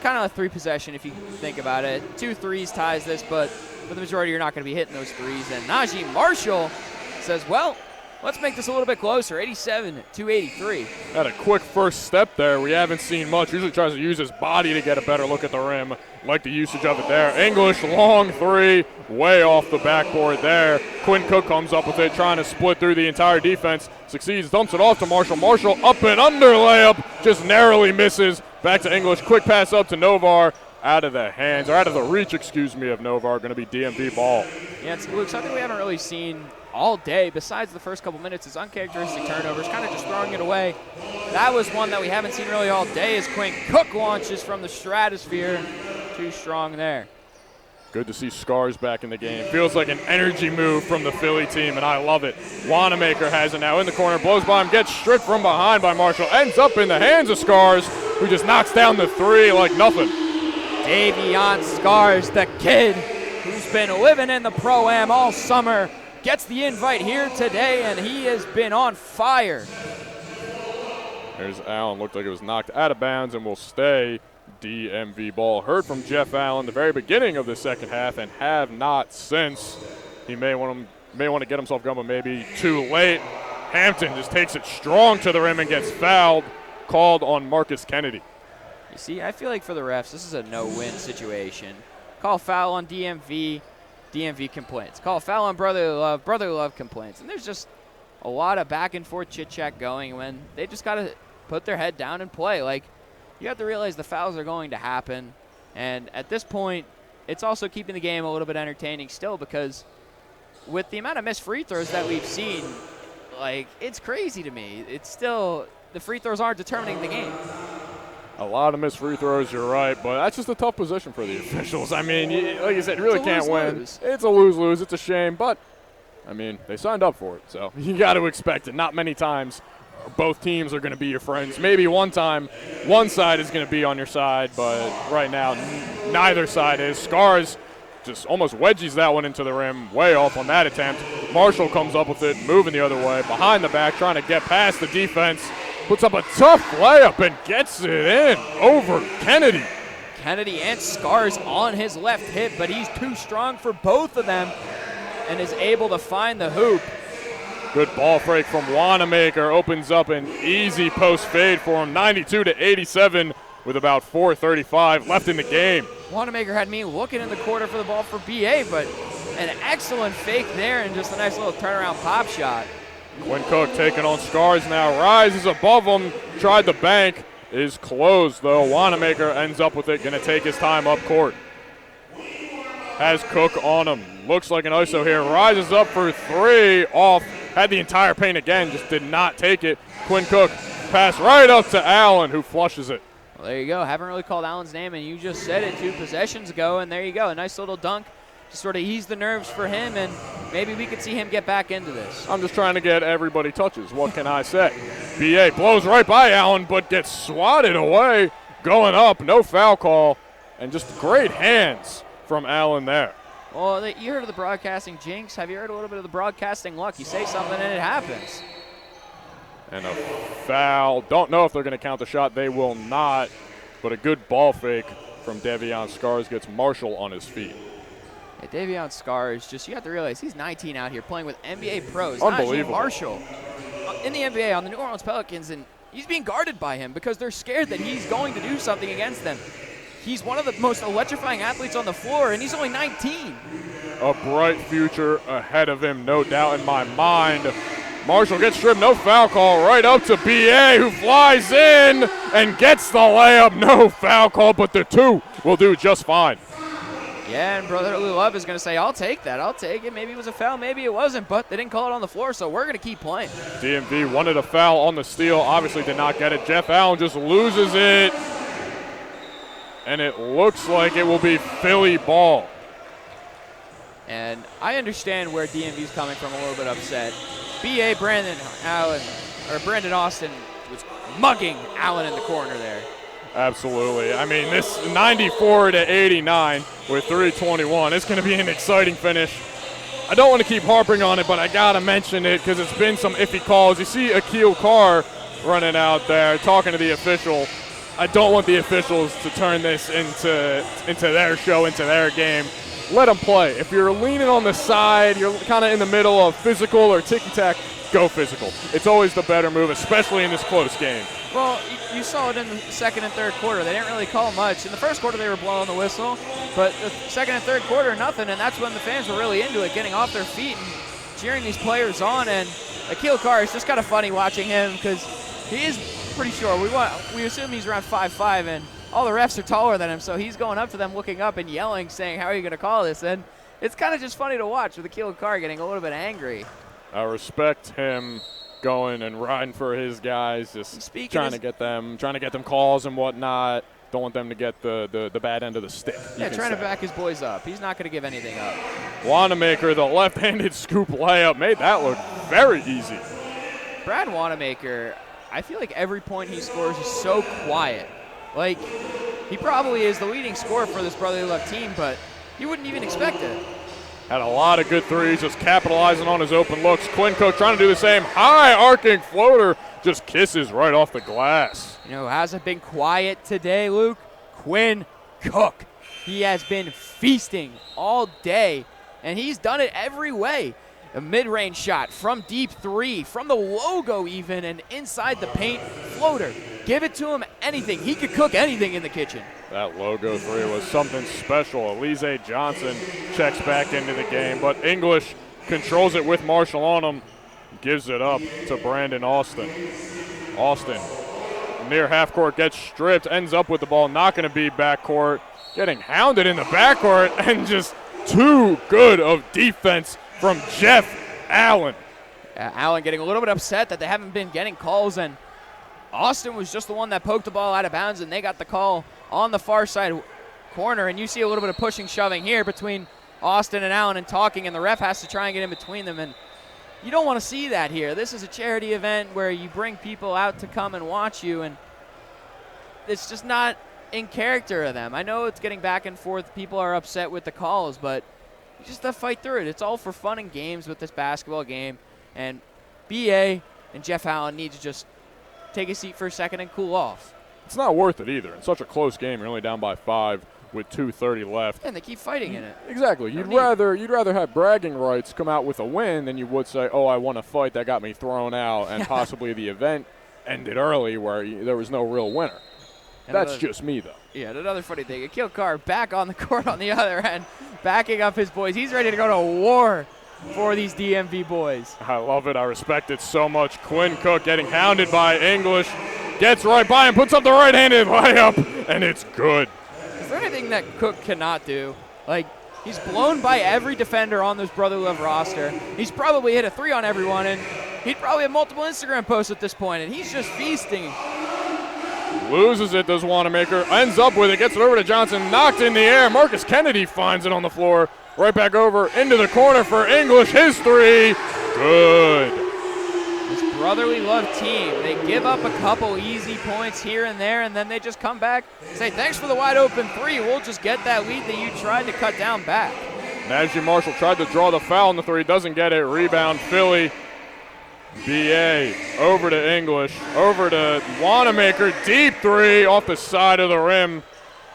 kind of a 3-possession if you think about it. 2 threes ties this, but for the majority, you're not going to be hitting those threes. And Najee Marshall says, well, let's make this a little bit closer, 87-83. Had a quick first step there. We haven't seen much. Usually tries to use his body to get a better look at the rim. Like the usage of it there. English, long three, way off the backboard there. Quinn Cook comes up with it, trying to split through the entire defense. Succeeds, dumps it off to Marshall. Marshall up and under layup, just narrowly misses. Back to English, quick pass up to Novar. Out of the hands, or out of the reach, excuse me, of Novar. Going to be DMV ball. Yeah, it's Luke, something we haven't really seen all day, besides the first couple minutes, is uncharacteristic turnovers, kind of just throwing it away. That was one that we haven't seen really all day as Quinn Cook launches from the stratosphere. Too strong there. Good to see Scars back in the game. Feels like an energy move from the Philly team, and I love it. Wanamaker has it now in the corner, blows by him, gets stripped from behind by Marshall, ends up in the hands of Scars, who just knocks down the three like nothing. Davion Scars, the kid who's been living in the Pro-Am all summer, gets the invite here today, and he has been on fire. There's Allen. Looked like it was knocked out of bounds and will stay DMV ball. Heard from Jeff Allen the very beginning of the second half and have not since. He may want to get himself going, but maybe too late. Hampton just takes it strong to the rim and gets fouled. Called on Marcus Kennedy. You see, I feel like for the refs, this is a no-win situation. Call foul on DMV, DMV complaints. Call foul on Brotherly Love complaints. And there's just a lot of back-and-forth chit-chat going when they just got to put their head down and play. Like, you have to realize the fouls are going to happen. And at this point, it's also keeping the game a little bit entertaining still, because with the amount of missed free throws that we've seen, like, it's crazy to me. It's still, the free throws aren't determining the game. A lot of missed free throws, you're right, but that's just a tough position for the officials. I mean, like you said, you really can't win. It's a lose-lose. It's a shame, but, I mean, they signed up for it, so you got to expect it. Not many times both teams are going to be your friends. Maybe one time one side is going to be on your side, but right now neither side is. Scars just almost wedges that one into the rim, way off on that attempt. Marshall comes up with it, moving the other way, behind the back, trying to get past the defense. Puts up a tough layup and gets it in over Kennedy. Kennedy and Scars on his left hip, but he's too strong for both of them and is able to find the hoop. Good ball fake from Wanamaker. Opens up an easy post fade for him. 92-87 with about 4:35 left in the game. Wanamaker had me looking in the corner for the ball for BA, but an excellent fake there and just a nice little turnaround pop shot. Quinn Cook taking on Scars now, rises above him, tried the bank, is closed though. Wanamaker ends up with it, gonna take his time up court. Has Cook on him, looks like an ISO here, rises up for three, off, had the entire paint again, just did not take it. Quinn Cook, pass right up to Allen, who flushes it. Well, there you go, haven't really called Allen's name, and you just said it 2 possessions ago, and there you go, a nice little dunk. Just sort of ease the nerves for him, and maybe we could see him get back into this. I'm just trying to get everybody touches. What can I say? BA blows right by Allen, but gets swatted away. Going up, no foul call, and just great hands from Allen there. Well, you heard of the broadcasting jinx. Have you heard a little bit of the broadcasting luck? You say something and it happens. And a foul. Don't know if they're going to count the shot. They will not, but a good ball fake from Devion Scars gets Marshall on his feet. Yeah, Devion Scars, just you have to realize he's 19 out here playing with NBA pros. Unbelievable. Najee Marshall in the NBA on the New Orleans Pelicans, and he's being guarded by him because they're scared that he's going to do something against them. He's one of the most electrifying athletes on the floor, and he's only 19. A bright future ahead of him, no doubt in my mind. Marshall gets stripped, no foul call, right up to BA, who flies in and gets the layup. No foul call, but the two will do just fine. Yeah, and Brotherly Love is going to say, I'll take that. I'll take it. Maybe it was a foul, maybe it wasn't, but they didn't call it on the floor, so we're going to keep playing. DMV wanted a foul on the steal, obviously did not get it. Jeff Allen just loses it, and it looks like it will be Philly ball. And I understand where DMV's coming from, a little bit upset. B.A. Brandon Austin was mugging Allen in the corner there. Absolutely. I mean, this 94-89 with 3:21. It's going to be an exciting finish. I don't want to keep harping on it, but I got to mention it because it's been some iffy calls. You see Akil Carr running out there talking to the official. I don't want the officials to turn this into their show, into their game. Let them play. If you're leaning on the side, you're kind of in the middle of physical or ticky-tack, go physical. It's always the better move, especially in this close game. Well, you saw it in the second and third quarter. They didn't really call much. In the first quarter, they were blowing the whistle, but the second and third quarter, nothing, and that's when the fans were really into it, getting off their feet and cheering these players on. And Akil Carr is just kind of funny watching him because he is pretty short. We assume he's around 5'5", and all the refs are taller than him, so he's going up to them, looking up and yelling, saying, how are you going to call this? And it's kind of just funny to watch with Akil Carr getting a little bit angry. I respect him going and riding for his guys, just trying to get them calls and whatnot. Don't want them to get the bad end of the stick. Yeah, trying to back his boys up. He's not going to give anything up. Wanamaker, the left-handed scoop layup, made that look very easy. Brad Wanamaker, I feel like every point he scores is so quiet. Like, he probably is the leading scorer for this brotherly love team, but you wouldn't even expect it. Had a lot of good threes, just capitalizing on his open looks. Quinn Cook trying to do the same. High arcing floater, just kisses right off the glass. You know who hasn't been quiet today, Luke? Quinn Cook. He has been feasting all day, and he's done it every way. A mid-range shot from deep three, from the logo even, and inside the paint, floater. Give it to him, anything. He could cook anything in the kitchen. That logo three was something special. Alize Johnson checks back into the game, but English controls it with Marshall on him. Gives it up to Brandon Austin. Austin, near half court, gets stripped, ends up with the ball, not going to be backcourt. Getting hounded in the backcourt, and just too good of defense from Jeff Allen. Allen getting a little bit upset that they haven't been getting calls, and Austin was just the one that poked the ball out of bounds, and they got the call on the far side corner. And you see a little bit of pushing, shoving here between Austin and Allen and talking, and the ref has to try and get in between them. And you don't want to see that here. This is a charity event where you bring people out to come and watch you, and it's just not in character of them. I know it's getting back and forth. People are upset with the calls, but you just have to fight through it. It's all for fun and games with this basketball game, and BA and Jeff Allen need to just take a seat for a second and cool off. It's not worth it either. In such a close game, you're only down by 5 with 2:30 left. And they keep fighting in it. Exactly. You'd rather have bragging rights come out with a win than you would say, oh, I won a fight that got me thrown out, and possibly the event ended early where there was no real winner. And that's just me, though. Yeah, another funny thing. Akil Carr back on the court on the other end, backing up his boys. He's ready to go to war for these DMV boys. I love it. I respect it so much. Quinn Cook getting hounded by English. Gets right by him, puts up the right-handed layup, and it's good. Is there anything that Cook cannot do? Like, he's blown by every defender on this Brotherly Love roster. He's probably hit a 3 on everyone, and he'd probably have multiple Instagram posts at this point, and he's just feasting. Loses it, does Wanamaker. Ends up with it, gets it over to Johnson, knocked in the air. Marcus Kennedy finds it on the floor. Right back over into the corner for English. His 3, good. This Brotherly Love team, they give up a couple easy points here and there, and then they just come back, say, thanks for the wide open 3. We'll just get that lead that you tried to cut down back. Najee Marshall tried to draw the foul on the 3, doesn't get it. Rebound, Philly. BA over to English, over to Wanamaker, deep 3 off the side of the rim.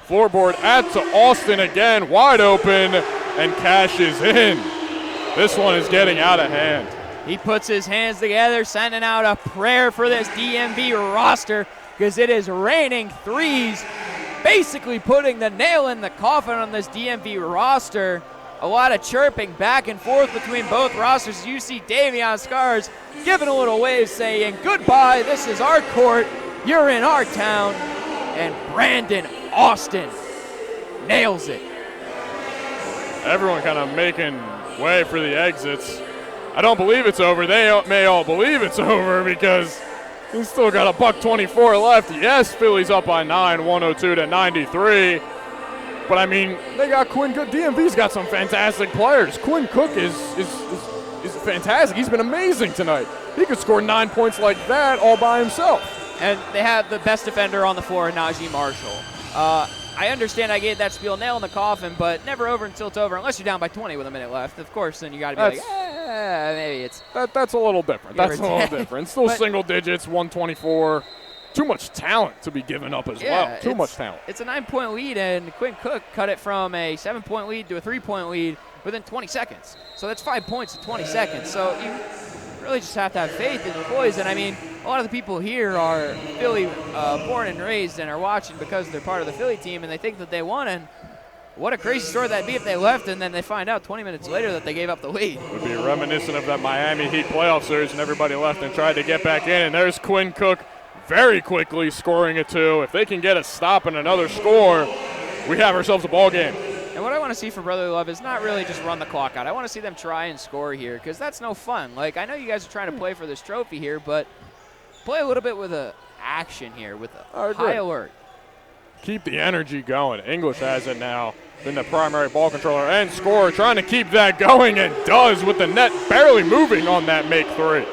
Floorboard out to Austin again, wide open, and cashes in. This one is getting out of hand. He puts his hands together, sending out a prayer for this DMV roster because it is raining 3s, basically putting the nail in the coffin on this DMV roster. A lot of chirping back and forth between both rosters. You see Davion Scars giving a little wave saying, goodbye, this is our court, you're in our town. And Brandon Austin nails it. Everyone kind of making way for the exits. I don't believe it's over. They may all believe it's over because he's still got a $1:24 left. Yes, Philly's up by 9, 102-93. But, I mean, they got Quinn Cook. DMV's got some fantastic players. Quinn Cook is fantastic. He's been amazing tonight. He could score 9 points like that all by himself. And they have the best defender on the floor, Najee Marshall. I understand I gave that spiel nail in the coffin, but never over until it's over, unless you're down by 20 with a minute left. Of course, then you got to be maybe it's... That's a little different. That's a little different. Still single digits, 124. Too much talent to be given up as well. Too much talent. It's a 9-point lead, and Quinn Cook cut it from a 7-point lead to a 3-point lead within 20 seconds. So that's 5 points in 20 seconds. So you really just have to have faith in your boys. And, I mean, a lot of the people here are Philly born and raised and are watching because they're part of the Philly team, and they think that they won. And what a crazy story that'd be if they left and then they find out 20 minutes later that they gave up the lead. It would be reminiscent of that Miami Heat playoff series, and everybody left and tried to get back in. And there's Quinn Cook very quickly scoring a 2. If they can get a stop and another score, we have ourselves a ball game. And what I want to see for Brotherly Love is not really just run the clock out. I want to see them try and score here because that's no fun. Like, I know you guys are trying to play for this trophy here, but play a little bit with action here, with a high alert. Keep the energy going. English has it now. Been the primary ball controller and scorer, trying to keep that going, and does with the net barely moving on that make 3.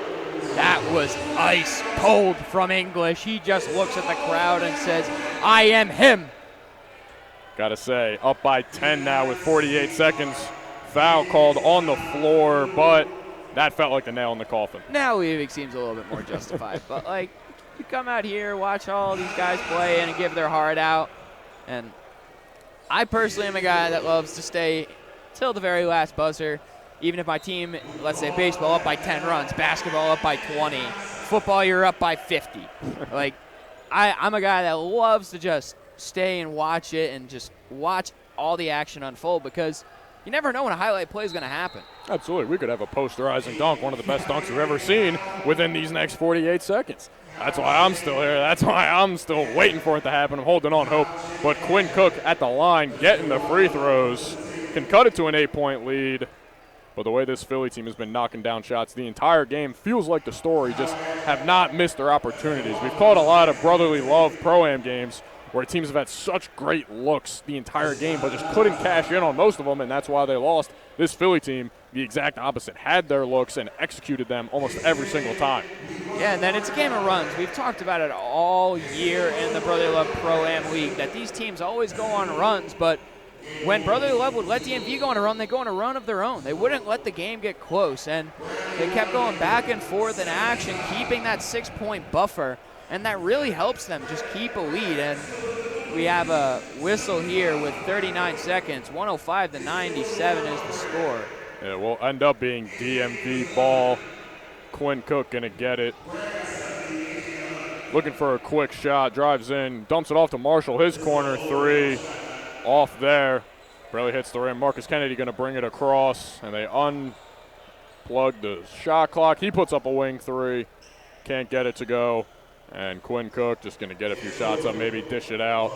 That was ice cold from English. He just looks at the crowd and says, I am him. Gotta say, up by 10 now with 48 seconds. Foul called on the floor, but that felt like the nail in the coffin. Now leaving seems a little bit more justified. But, like, you come out here, watch all these guys play and give their heart out. And I personally am a guy that loves to stay till the very last buzzer. Even if my team, let's say baseball up by 10 runs, basketball up by 20, football you're up by 50. Like, I'm a guy that loves to just stay and watch it and just watch all the action unfold because you never know when a highlight play is going to happen. Absolutely. We could have a posterizing dunk, one of the best dunks we've ever seen within these next 48 seconds. That's why I'm still here. That's why I'm still waiting for it to happen. I'm holding on hope. But Quinn Cook at the line, getting the free throws, can cut it to an 8-point lead. But the way this Philly team has been knocking down shots the entire game feels like the story, just have not missed their opportunities. We've caught a lot of brotherly love Pro-Am games where teams have had such great looks the entire game but just couldn't cash in on most of them, and that's why they lost. This Philly team, the exact opposite, had their looks and executed them almost every single time. Yeah, and then it's a game of runs. We've talked about it all year in the Brotherly Love Pro-Am League, that these teams always go on runs, but when Brotherly Love would let DMV go on a run, they go on a run of their own. They wouldn't let the game get close, and they kept going back and forth in action, keeping that 6-point buffer, and that really helps them just keep a lead. And we have a whistle here with 39 seconds. 105-97 is the score. It will end up being DMV ball. Quinn Cook going to get it. Looking for a quick shot, drives in, dumps it off to Marshall. His corner three off there. Barely hits the rim. Marcus Kennedy going to bring it across, and they unplug the shot clock. He puts up a wing three. Can't get it to go. And Quinn Cook just going to get a few shots up, maybe dish it out.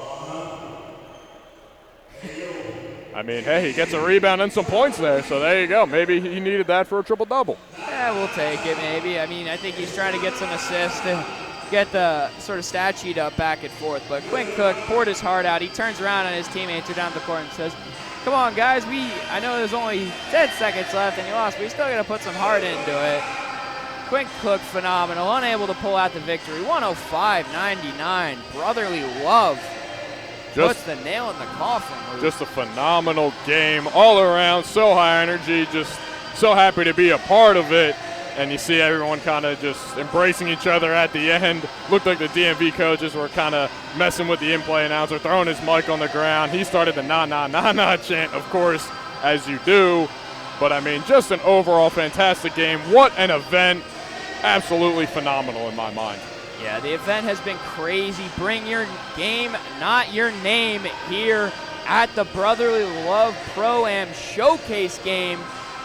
I mean, hey, he gets a rebound and some points there, so there you go. Maybe he needed that for a triple-double. Yeah, we'll take it maybe. I mean, I think he's trying to get some assists to get the sort of stat sheet up back and forth. But Quinn Cook poured his heart out. He turns around and his teammates are down the court and says, come on, guys, I know there's only 10 seconds left and you lost, but we still got to put some heart into it. Quinn Cook, phenomenal, unable to pull out the victory. 105-99, Brotherly Love puts the nail in the coffin. Just a phenomenal game all around, so high energy, just so happy to be a part of it. And you see everyone kind of just embracing each other at the end. Looked like the DMV coaches were kind of messing with the in-play announcer, throwing his mic on the ground. He started the nah chant, of course, as you do. But, I mean, just an overall fantastic game. What an event. Absolutely phenomenal in my mind. Yeah, the event has been crazy. Bring your game, not your name, here at the Brotherly Love Pro-Am Showcase game.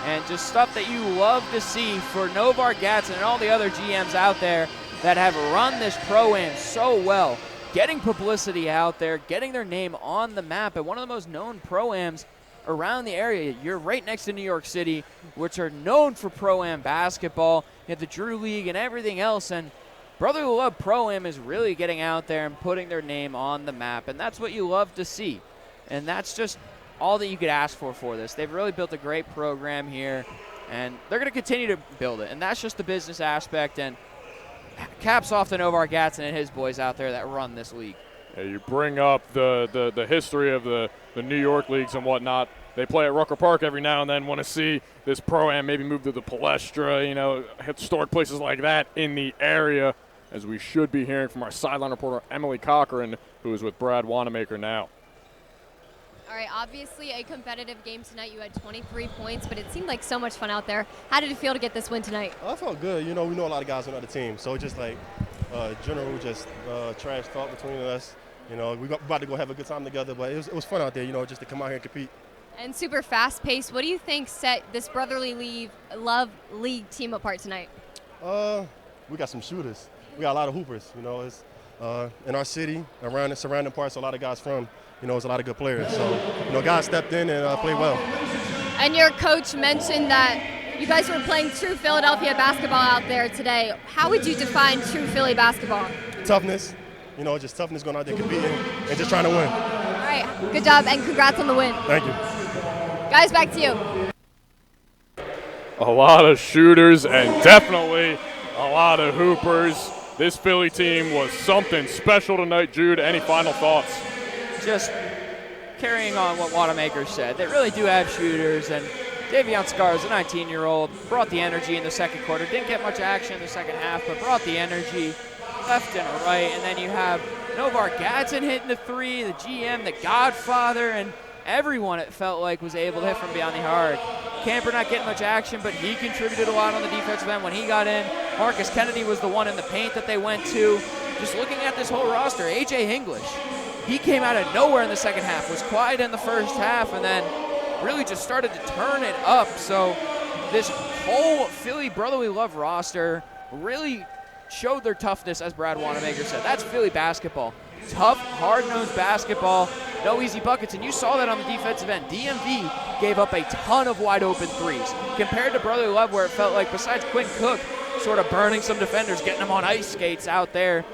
And just stuff that you love to see for Novar Gatson and all the other GMs out there that have run this Pro-Am so well. Getting publicity out there, getting their name on the map at one of the most known Pro-Ams around the area. You're right next to New York City, which are known for Pro-Am basketball. You have the Drew League and everything else, and Brotherly Love Pro-Am is really getting out there and putting their name on the map, and that's what you love to see. And that's just all that you could ask for this. They've really built a great program here, and they're going to continue to build it, and that's just the business aspect, and caps off to Novar Gatson and his boys out there that run this league. Yeah, you bring up the history of the New York leagues and whatnot. They play at Rucker Park every now and then. Want to see this Pro-Am maybe move to the Palestra, historic places like that in the area, as we should be hearing from our sideline reporter, Emily Cochran, who is with Brad Wanamaker now. All right, obviously a competitive game tonight. You had 23 points, but it seemed like so much fun out there. How did it feel to get this win tonight? I felt good. We know a lot of guys on the other team, so just like general just trash talk between us. We about to go have a good time together, but it was fun out there, just to come out here and compete. And super fast-paced. What do you think set this Brotherly Love League team apart tonight? We got some shooters. We got a lot of hoopers. It's in our city, around the surrounding parts, a lot of guys from. There's a lot of good players. So, guys stepped in and played well. And your coach mentioned that you guys were playing true Philadelphia basketball out there today. How would you define true Philly basketball? Toughness. Just toughness, going out there competing and just trying to win. All right, good job and congrats on the win. Thank you. Guys, back to you. A lot of shooters and definitely a lot of hoopers. This Philly team was something special tonight. Jude, any final thoughts? Just carrying on what Wanamaker said. They really do have shooters, and Davion Scars, a 19-year-old, brought the energy in the second quarter. Didn't get much action in the second half, but brought the energy left and right. And then you have Novar Gatson hitting the three, the GM, the Godfather, and everyone, it felt like, was able to hit from beyond the arc. Camper not getting much action, but he contributed a lot on the defensive end when he got in. Marcus Kennedy was the one in the paint that they went to. Just looking at this whole roster, A.J. English, he came out of nowhere in the second half, was quiet in the first half, and then really just started to turn it up. So this whole Philly Brotherly Love roster really showed their toughness, as Brad Wanamaker said. That's Philly basketball. Tough, hard-nosed basketball, no easy buckets, and you saw that on the defensive end. DMV gave up a ton of wide open threes. Compared to Brotherly Love, where it felt like besides Quinn Cook sort of burning some defenders, getting them on ice skates out there,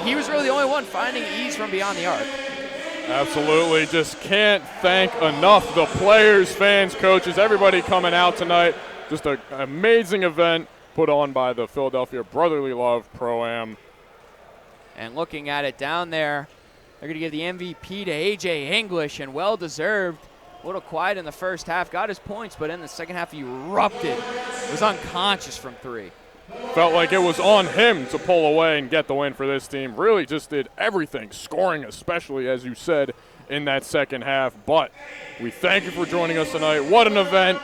he was really the only one finding ease from beyond the arc. Absolutely. Just can't thank enough the players, fans, coaches, everybody coming out tonight. Just an amazing event put on by the Philadelphia Brotherly Love Pro-Am. And looking at it down there, they're going to give the MVP to A.J. English, and well-deserved. A little quiet in the first half, got his points, but in the second half he erupted. Was unconscious from three. Felt like it was on him to pull away and get the win for this team. Really just did everything, scoring especially, as you said, in that second half. But we thank you for joining us tonight. What an event.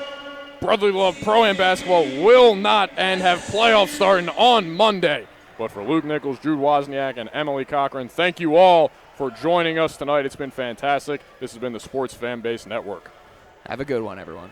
Brotherly Love Pro-Am basketball will not end, have playoffs starting on Monday. But for Luke Nichols, Jude Wozniak, and Emily Cochran, thank you all for joining us tonight. It's been fantastic. This has been the Sports Fan Base Network. Have a good one, everyone.